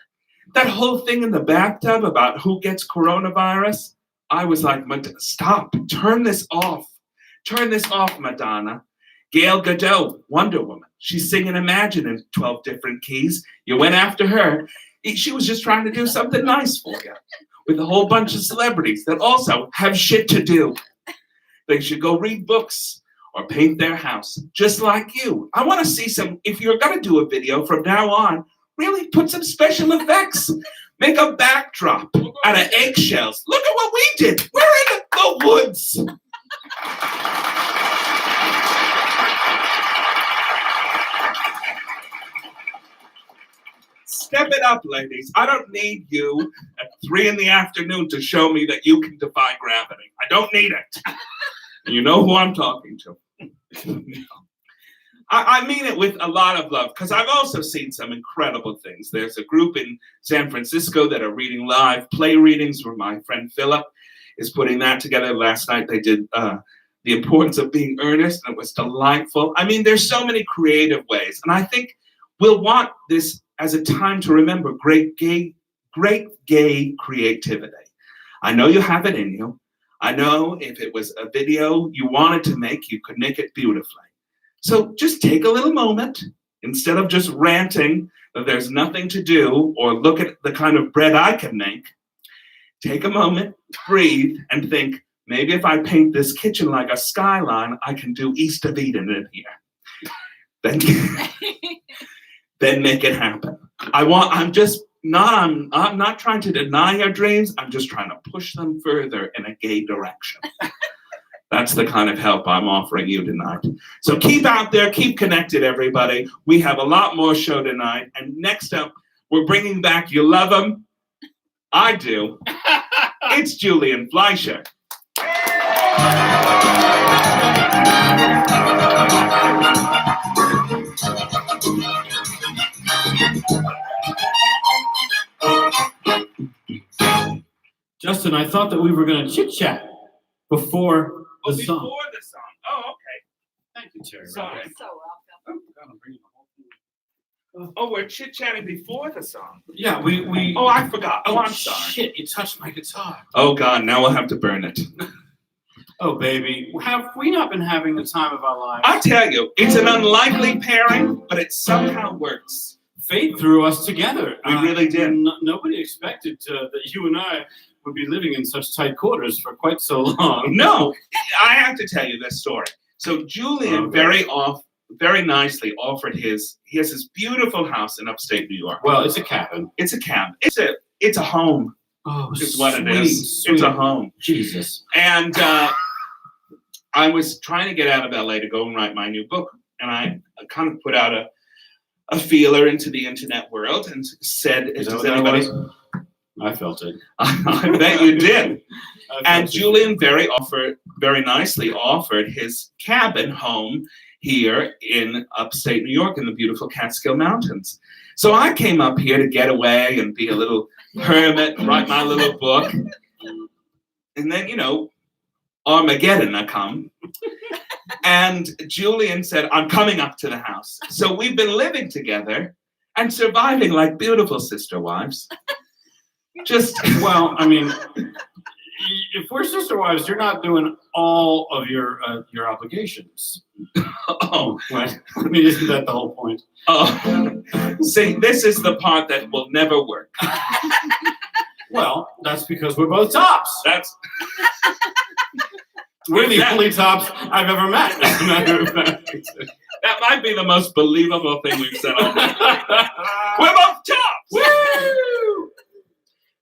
That whole thing in the bathtub about who gets coronavirus, I was like, stop, turn this off. Turn this off, Madonna. Gail Gadot, Wonder Woman. She's singing Imagine in 12 different keys. You went after her. She was just trying to do something nice for you with a whole bunch of celebrities that also have shit to do. They should go read books or paint their house, just like you. I want to see if you're going to do a video from now on, really put some special effects. Make a backdrop out of eggshells. Look at what we did. We're in the woods. Step it up, ladies. I don't need you at 3 p.m. to show me that you can defy gravity. I don't need it. And you know who I'm talking to. I mean it with a lot of love, because I've also seen some incredible things. There's a group in San Francisco that are reading live play readings where my friend Philip is putting that together. Last night they did The Importance of Being Earnest, and it was delightful. I mean, there's so many creative ways, and I think we'll want this as a time to remember great gay creativity. I know you have it in you. I know if it was a video you wanted to make, you could make it beautifully. So just take a little moment, instead of just ranting that there's nothing to do or look at the kind of bread I can make. Take a moment, breathe, and think, maybe if I paint this kitchen like a skyline, I can do East of Eden in here. Then make it happen. I'm not trying to deny your dreams. I'm just trying to push them further in a gay direction. That's the kind of help I'm offering you tonight. So keep out there, keep connected, everybody. We have a lot more show tonight. And next up, we're bringing back, you love him? I do. It's Julian Fleisher. Justin, I thought that we were going to chit-chat before the song. Before the song. Oh, okay. Thank you, Terry. Sorry. So welcome. Oh, we're chit-chatting before the song. Yeah, we. Oh, I forgot. Oh, I'm sorry. Shit, you touched my guitar. Oh, God, now we'll have to burn it. Oh, baby, have we not been having the time of our lives? I tell you, it's an unlikely pairing, but it somehow works. fate threw us together. We really did. Nobody expected that you and I would be living in such tight quarters for quite so long. No, I have to tell you this story. So Julian very nicely offered he has this beautiful house in upstate New York. Well, it's a cabin. It's a cabin. It's a home. Oh, Is what it is. Sweet. It's a home. Jesus. And I was trying to get out of LA to go and write my new book. And I kind of put out a feeler into the internet world and said, does anybody? I felt it. I bet you did. And Julian very nicely offered his cabin home here in upstate New York in the beautiful Catskill Mountains. So I came up here to get away and be a little hermit and write my little book. And then, Armageddon I come. And Julian said, I'm coming up to the house. So we've been living together and surviving like beautiful sister wives. Well, I mean, if we're sister wives, you're not doing all of your obligations. Oh, Right? I mean, isn't that the whole point? oh. See, this is the part that will never work. Well, that's because we're both tops. We're the only tops I've ever met, as a matter of fact. That might be the most believable thing we've said all night. We're both tops. Woo!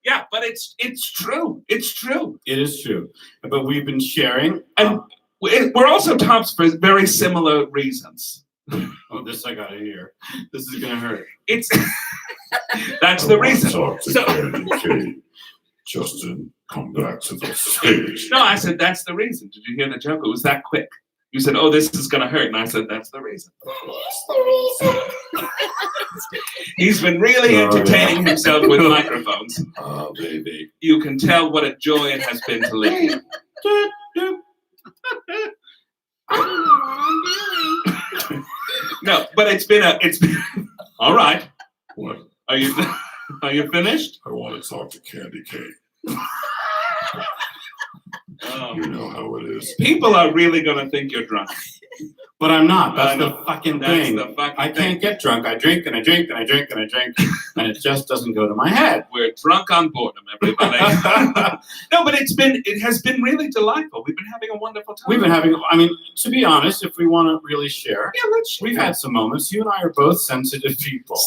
Yeah, but it's true. It's true. It is true. But we've been sharing. And we're also tops for very similar reasons. Oh, this I gotta hear. This is gonna hurt. That's the reason. So, Justin, come back to the stage. No, I said, that's the reason. Did you hear the joke? It was that quick. You said, oh, this is going to hurt. And I said, that's the reason. He's been really entertaining himself with microphones. Oh, baby. You can tell what a joy it has been to live here. No, but it's been all right. What? Are you finished? I want to talk to Candy Cane. Oh. You know how it is. People are really going to think you're drunk. But I'm not. I That's know. the fucking That's thing. the fucking I thing. can't get drunk. I drink and I drink and I drink and I drink, and it just doesn't go to my head. We're drunk on boredom, everybody. No, but it has been really delightful. We've been having a wonderful time. We've been having, I mean, to be honest, if we want to really share, Yeah, let's we've had some moments. You and I are both sensitive people.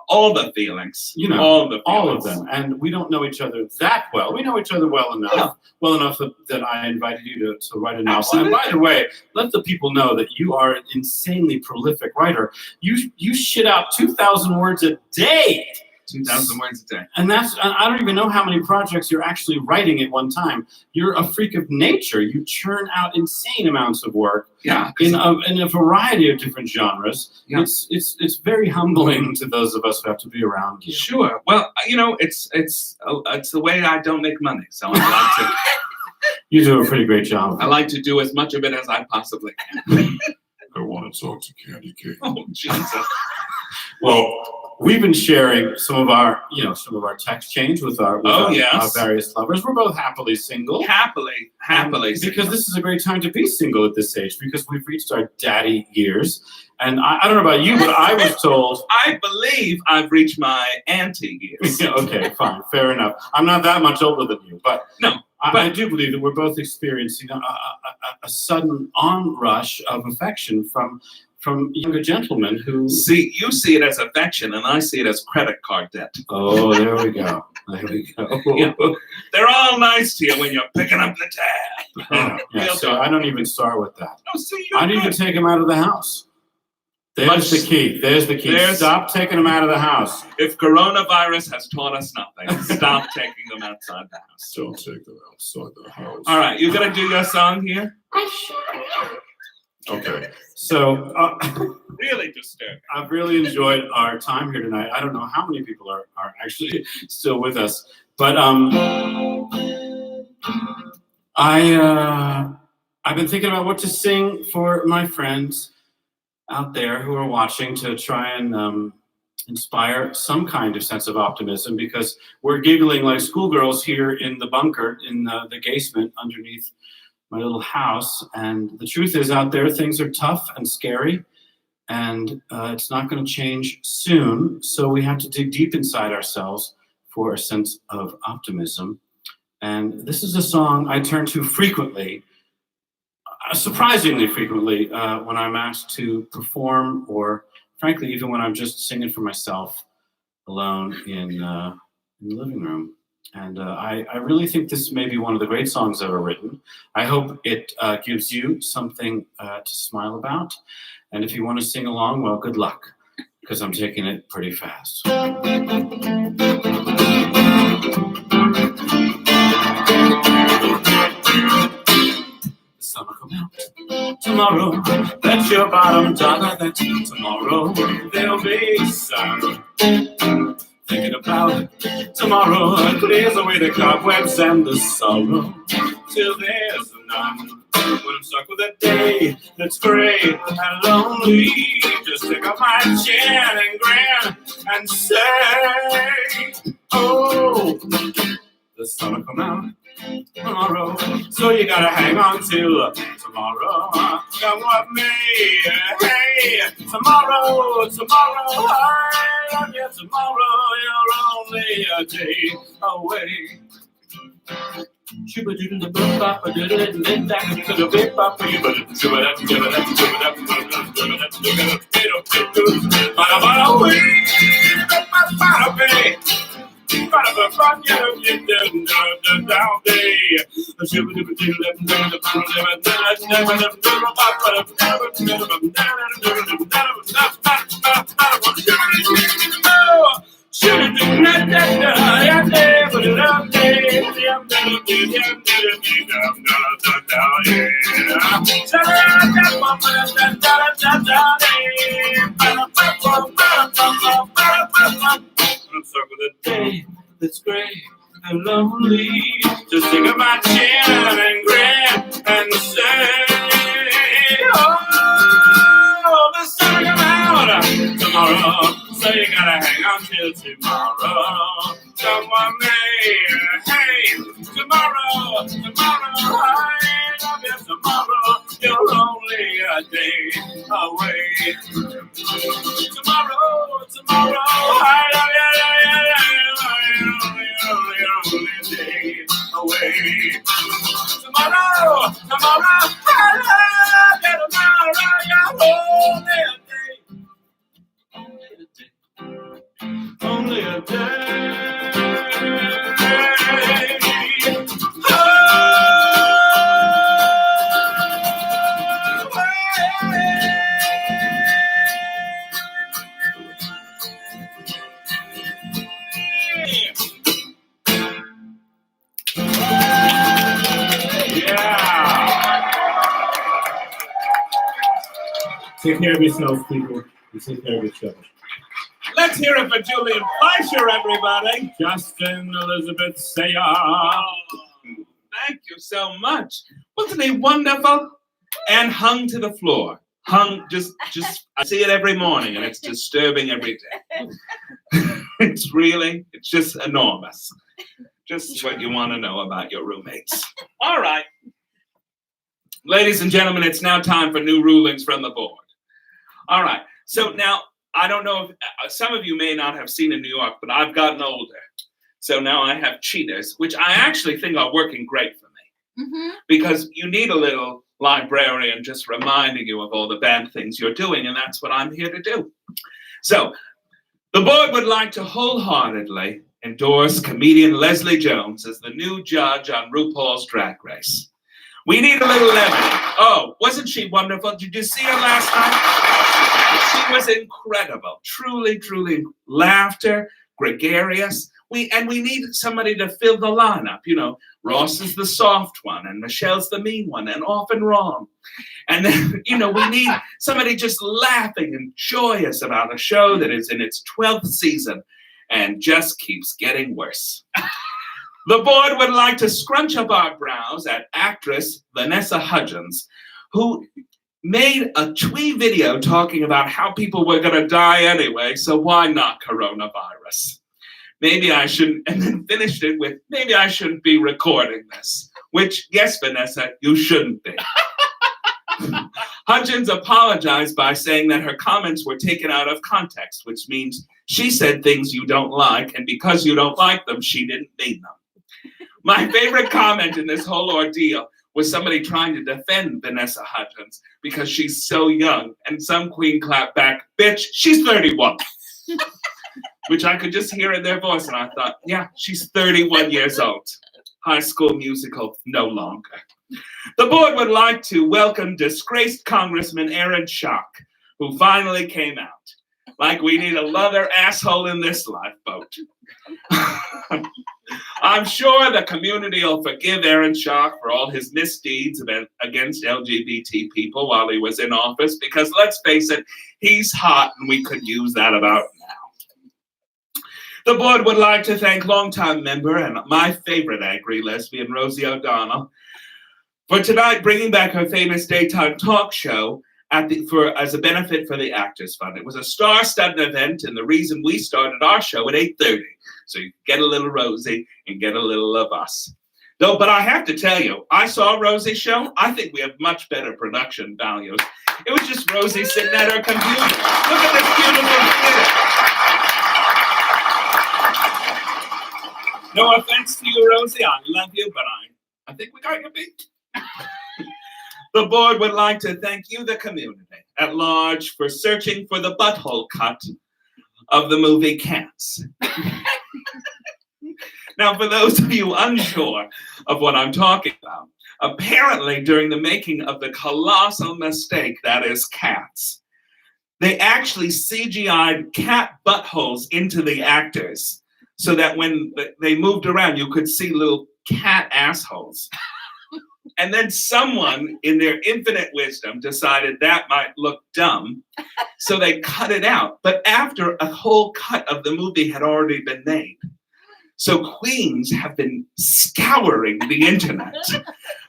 all the feelings. You know, all of them. And we don't know each other that well. We know each other well enough. Yeah. Well enough that I invited you to write a novel. Absolutely. And by the way, let the people know that you are an insanely prolific writer. You shit out 2,000 words a day. 2,000 words a day. And I don't even know how many projects you're actually writing at one time. You're a freak of nature. You churn out insane amounts of work Yeah. in a variety of different genres. Yeah. It's very humbling to those of us who have to be around you. Sure. Well, it's the way I don't make money, so I You do a pretty great job. like to do as much of it as I possibly can. I want to talk to Candy Cane. Oh, Jesus. Well, we've been sharing some of our text change with our various lovers. We're both happily single. Happily. Because this is a great time to be single at this age, because we've reached our daddy years. And I don't know about you, but I was told. I believe I've reached my auntie years. Okay, fine, fair enough. I'm not that much older than you, but No. I do believe that we're both experiencing a sudden onrush of affection from younger gentlemen who. You see it as affection, and I see it as credit card debt. Oh, there we go. There we go. Yeah. They're all nice to you when you're picking up the tab. Yeah, so I don't even start with that. Oh, see, I don't even take them out of the house. There's the key. There's the key. Stop taking them out of the house. If coronavirus has taught us nothing, stop taking them outside the house. Don't take them outside the house. All right, you gonna do your song here? Okay. So Really disturbing. I've really enjoyed our time here tonight. I don't know how many people are actually still with us, but I've been thinking about what to sing for my friends out there who are watching to try and inspire some kind of sense of optimism, because we're giggling like schoolgirls here in the bunker in the Gaysement underneath my little house. And the truth is, out there, things are tough and scary. and it's not going to change soon. So we have to dig deep inside ourselves for a sense of optimism. And this is a song I turn to frequently, surprisingly frequently, when I'm asked to perform, or frankly, even when I'm just singing for myself alone in the living room. And I really think this may be one of the great songs ever written. I hope it gives you something to smile about. And if you want to sing along, well, good luck, because I'm taking it pretty fast. The sun will come out tomorrow. Bet your bottom dollar that tomorrow there'll be sun. Thinking about it tomorrow clears away the cobwebs and the sorrow till there's none. When I'm stuck with a day that's gray and lonely, just take up my chin and grin and say, oh, the sun will come out tomorrow, so you gotta hang on till tomorrow. Come what may, hey, tomorrow, I love you tomorrow, you're only a day away. That's great and lonely. Just think of my chin and grin and say, oh, the sun will come out tomorrow, so you gotta hang on till tomorrow. Someone may, hey, tomorrow, I love you tomorrow, you're only a day away. Tomorrow, I love you, day away. Tomorrow, I love you tomorrow, you're only a day. Take care of yourselves, people. You take care of yourself. Let's hear it for Julian Fleisher, everybody. Justin Elizabeth Sayre. Oh, thank you so much. Wasn't he wonderful? And hung to the floor. Hung, just, I see it every morning, and it's disturbing every day. It's just enormous. Just what you want to know about your roommates. All right. Ladies and gentlemen, it's now time for new rulings from the board. All right. So now, I don't know if some of you may not have seen in New York, but I've gotten older. So now I have cheaters, which I actually think are working great for me. Mm-hmm. Because you need a little librarian just reminding you of all the bad things you're doing, and that's what I'm here to do. So the board would like to wholeheartedly endorse comedian Leslie Jones as the new judge on RuPaul's Drag Race. We need a little levity. Oh, wasn't she wonderful? Did you see her last night? She was incredible. Truly, truly laughter, gregarious. We need somebody to fill the lineup. You know, Ross is the soft one, and Michelle's the mean one, and often wrong. And then, you know, we need somebody just laughing and joyous about a show that is in its 12th season and just keeps getting worse. The board would like to scrunch up our brows at actress Vanessa Hudgens, who made a twee video talking about how people were going to die anyway, so why not coronavirus? Maybe I shouldn't, and then finished it with, maybe I shouldn't be recording this. Which, yes, Vanessa, you shouldn't be. Hudgens apologized by saying that her comments were taken out of context, which means she said things you don't like, and because you don't like them, she didn't mean them. My favorite comment in this whole ordeal was somebody trying to defend Vanessa Hudgens because she's so young, and some queen clapped back, "Bitch, she's 31." Which I could just hear in their voice, and I thought, yeah, she's 31 years old. High School Musical no longer. The board would like to welcome disgraced Congressman Aaron Schock, who finally came out. Like we need another asshole in this lifeboat. I'm sure the community will forgive Aaron Schock for all his misdeeds against LGBT people while he was in office, because let's face it, he's hot and we could use that about now. The board would like to thank longtime member and my favorite angry lesbian, Rosie O'Donnell, for tonight bringing back her famous daytime talk show as a benefit for the Actors Fund. It was a star-studded event, and the reason we started our show at 8:30, so you get a little Rosie and get a little of us. No, but I have to tell you, I saw Rosie's show. I think we have much better production values. It was just Rosie sitting at her computer. Look at this beautiful theater. No offense to you, Rosie. I love you, but I think we got your beat. The board would like to thank you, the community at large, for searching for the butthole cut of the movie Cats. Now, for those of you unsure of what I'm talking about, apparently during the making of the colossal mistake that is Cats, they actually CGI'd cat buttholes into the actors so that when they moved around, you could see little cat assholes. And then someone, in their infinite wisdom, decided that might look dumb, so they cut it out. But after a whole cut of the movie had already been made. So queens have been scouring the internet,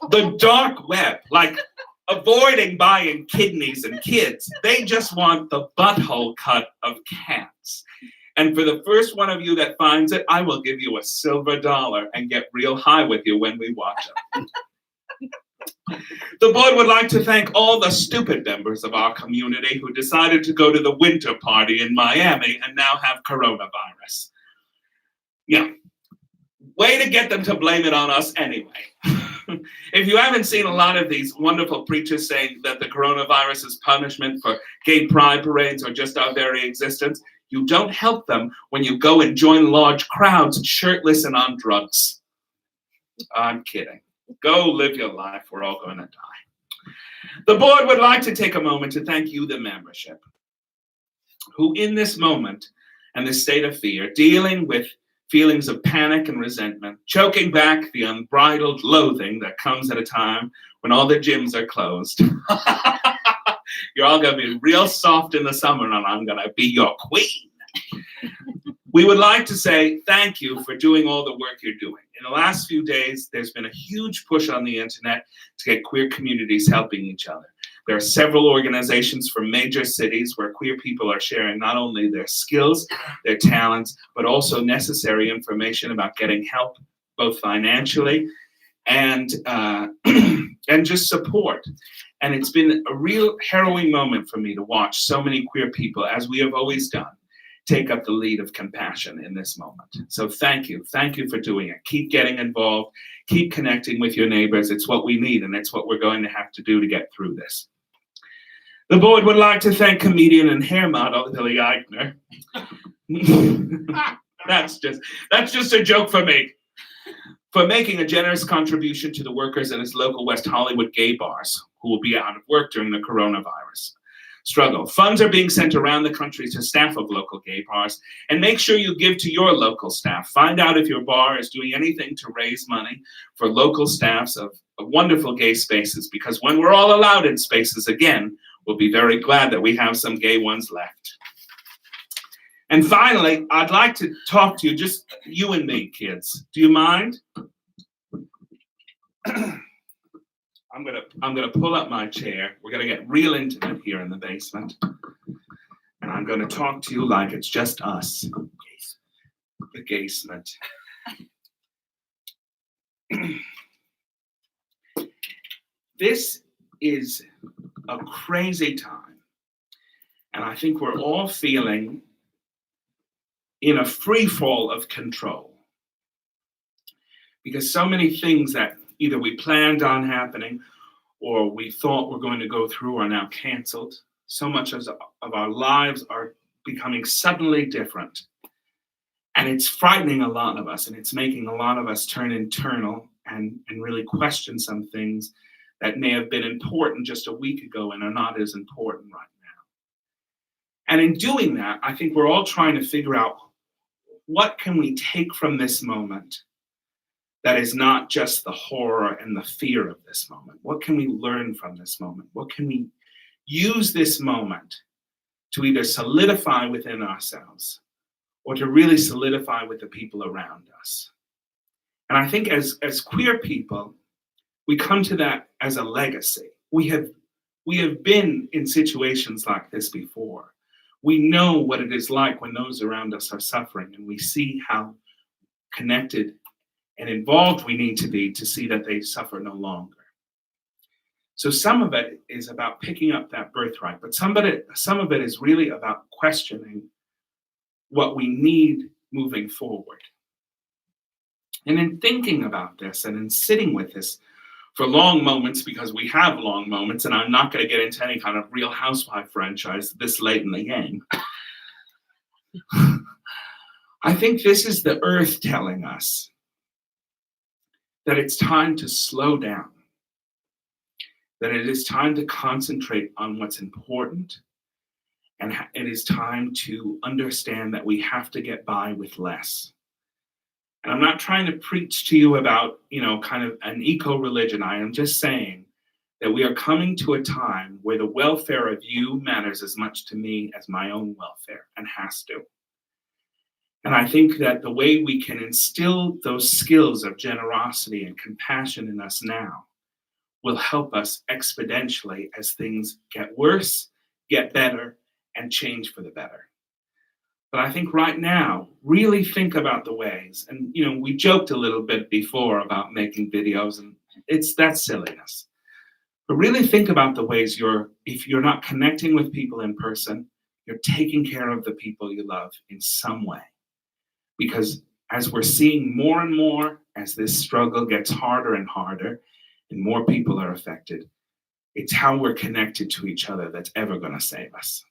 the dark web, like avoiding buying kidneys and kids. They just want the butthole cut of Cats. And for the first one of you that finds it, I will give you a silver dollar and get real high with you when we watch it. The board would like to thank all the stupid members of our community who decided to go to the winter party in Miami and now have coronavirus. Yeah, way to get them to blame it on us anyway. If you haven't seen a lot of these wonderful preachers saying that the coronavirus is punishment for gay pride parades or just our very existence, you don't help them when you go and join large crowds shirtless and on drugs. I'm kidding. Go live your life. We're all going to die. The board would like to take a moment to thank you, the membership, who in this moment and this state of fear, dealing with feelings of panic and resentment, choking back the unbridled loathing that comes at a time when all the gyms are closed. You're all going to be real soft in the summer, and I'm going to be your queen. We would like to say thank you for doing all the work you're doing. In the last few days, there's been a huge push on the internet to get queer communities helping each other. There are several organizations from major cities where queer people are sharing not only their skills, their talents, but also necessary information about getting help, both financially and just support. And it's been a real harrowing moment for me to watch so many queer people, as we have always done, take up the lead of compassion in this moment. So thank you. Thank you for doing it. Keep getting involved. Keep connecting with your neighbors. It's what we need, and it's what we're going to have to do to get through this. The board would like to thank comedian and hair model Billy Eichner. That's just a joke for me. For making a generous contribution to the workers in his local West Hollywood gay bars who will be out of work during the coronavirus struggle. Funds are being sent around the country to staff of local gay bars, and make sure you give to your local staff. Find out if your bar is doing anything to raise money for local staffs of wonderful gay spaces, because when we're all allowed in spaces again, we'll be very glad that we have some gay ones left. And finally, I'd like to talk to you, just you and me, kids. Do you mind? I'm gonna pull up my chair. We're gonna get real intimate here in the basement. And I'm gonna talk to you like it's just us. The Gaysement. This is a crazy time. And I think we're all feeling in a free fall of control. Because so many things that either we planned on happening or we thought were going to go through are now canceled. So much of our lives are becoming suddenly different. And it's frightening a lot of us, and it's making a lot of us turn internal and really question some things that may have been important just a week ago and are not as important right now. And in doing that, I think we're all trying to figure out, what can we take from this moment that is not just the horror and the fear of this moment? What can we learn from this moment? What can we use this moment to either solidify within ourselves or to really solidify with the people around us? And I think as queer people, we come to that as a legacy. We have been in situations like this before. We know what it is like when those around us are suffering, and we see how connected and involved we need to be to see that they suffer no longer. So some of it is about picking up that birthright, but some of it is really about questioning what we need moving forward. And in thinking about this and in sitting with this for long moments, because we have long moments, and I'm not going to get into any kind of Real Housewife franchise this late in the game, I think this is the earth telling us that it's time to slow down, that it is time to concentrate on what's important, and it is time to understand that we have to get by with less. And I'm not trying to preach to you about, kind of an eco-religion. I am just saying that we are coming to a time where the welfare of you matters as much to me as my own welfare, and has to. And I think that the way we can instill those skills of generosity and compassion in us now will help us exponentially as things get worse, get better, and change for the better. But I think right now, really think about the ways, and we joked a little bit before about making videos, and that's silliness. But really think about the ways if you're not connecting with people in person, you're taking care of the people you love in some way. Because as we're seeing more and more, as this struggle gets harder and harder, and more people are affected, it's how we're connected to each other that's ever going to save us.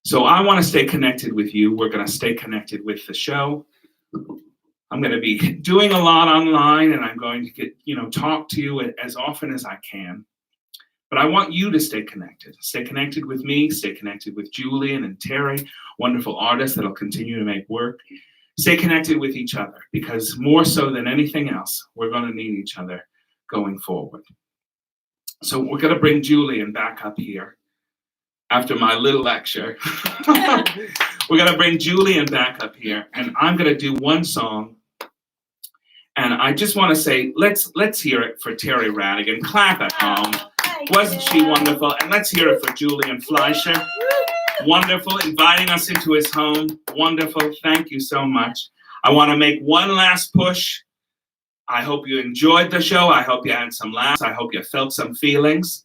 So I want to stay connected with you. We're going to stay connected with the show. I'm going to be doing a lot online, and I'm going to get, talk to you as often as I can. But I want you to stay connected. Stay connected with me. Stay connected with Julian and Terry, wonderful artists that'll continue to make work. Stay connected with each other, because more so than anything else, we're going to need each other going forward. So we're going to bring Julian back up here after my little lecture. We're going to bring Julian back up here, and I'm going to do one song. And I just want to say, let's hear it for Terry Radigan. Clap at home. Wasn't she wonderful? And let's hear it for Julian Fleisher. Wonderful, inviting us into his home. Wonderful, thank you so much. I want to make one last push. I hope you enjoyed the show. I hope you had some laughs. I hope you felt some feelings.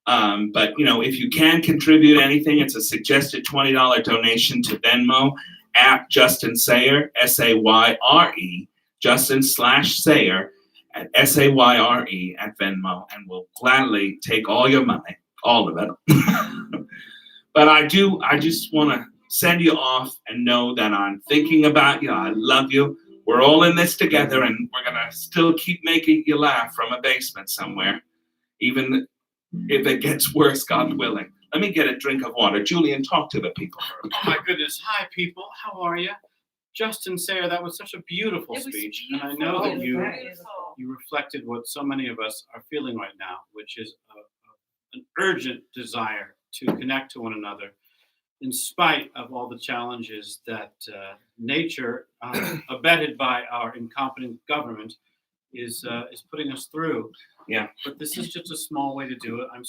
But if you can contribute anything, it's a suggested $20 donation to Venmo at Justin Sayre, S-A-Y-R-E, Justin/Sayre at S-A-Y-R-E at Venmo, and we'll gladly take all your money, all of it. But I just want to send you off and know that I'm thinking about you. I love you. We're all in this together, and we're going to still keep making you laugh from a basement somewhere, even if it gets worse, God willing. Let me get a drink of water. Julian, talk to the people. Oh my goodness. Hi, people. How are you? Justin Sayre, that was such a beautiful speech. And I know that you reflected what so many of us are feeling right now, which is an urgent desire to connect to one another in spite of all the challenges that nature, abetted by our incompetent government, is putting us through. Yeah. But this is just a small way to do it. I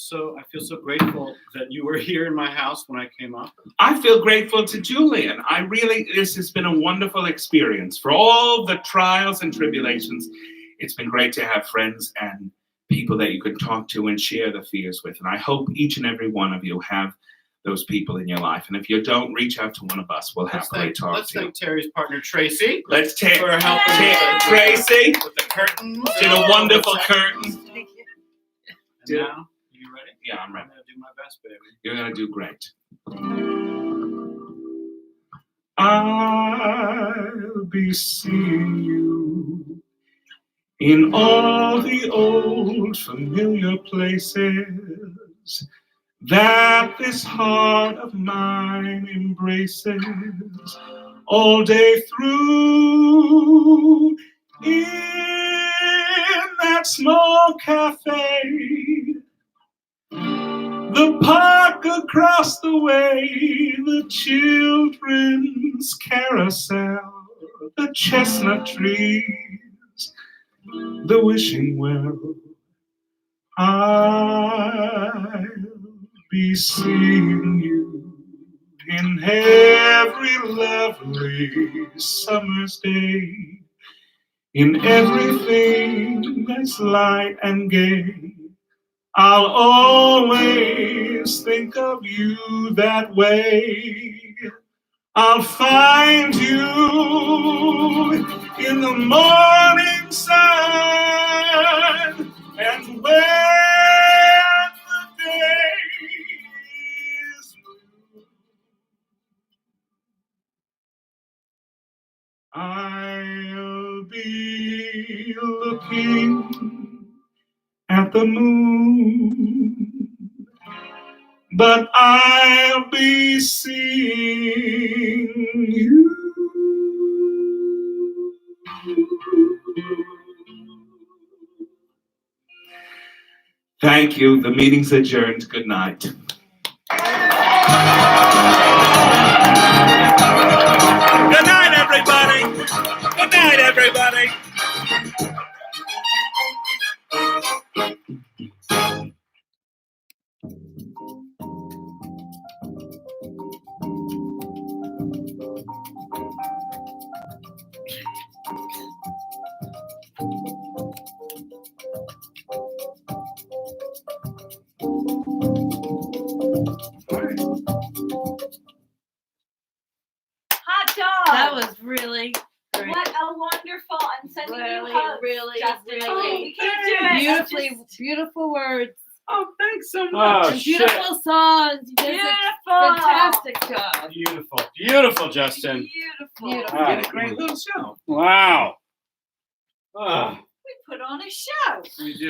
feel so grateful that you were here in my house when I came up. I feel grateful to Julian. This has been a wonderful experience. For all the trials and tribulations, it's been great to have friends and people that you can talk to and share the fears with. And I hope each and every one of you have those people in your life. And if you don't, reach out to one of us. We'll happily talk Let's to you. thank Terry's partner, Tracy, Let's for helping Tracy with the curtains. did a wonderful curtain. And now, you ready? Yeah, I'm ready. I'm gonna do my best, baby. You're gonna do great. I'll be seeing you in all the old familiar places that this heart of mine embraces all day through. In that small cafe, the park across the way, the children's carousel, the chestnut trees, the wishing well. I'll be seeing you in every lovely summer's day, in everything that's light and gay. I'll always think of you that way. I'll find you in the morning sun, and when the day is blue, I'll be looking at the moon, but I'll be seeing you. Thank you. The meeting's adjourned. Good night. Good night, everybody. Good night, everybody. Hot dog. That was really great. What a wonderful. I'm sending Really, you hugs. really, Justin. really We can't do it. Beautifully, Just beautiful words. Oh, thanks so Oh, much. And shit. beautiful songs. You did beautiful. a fantastic job. Beautiful. Beautiful, Justin. Beautiful. Beautiful. You did a great little show. Wow. Ah, We put on a show. we do.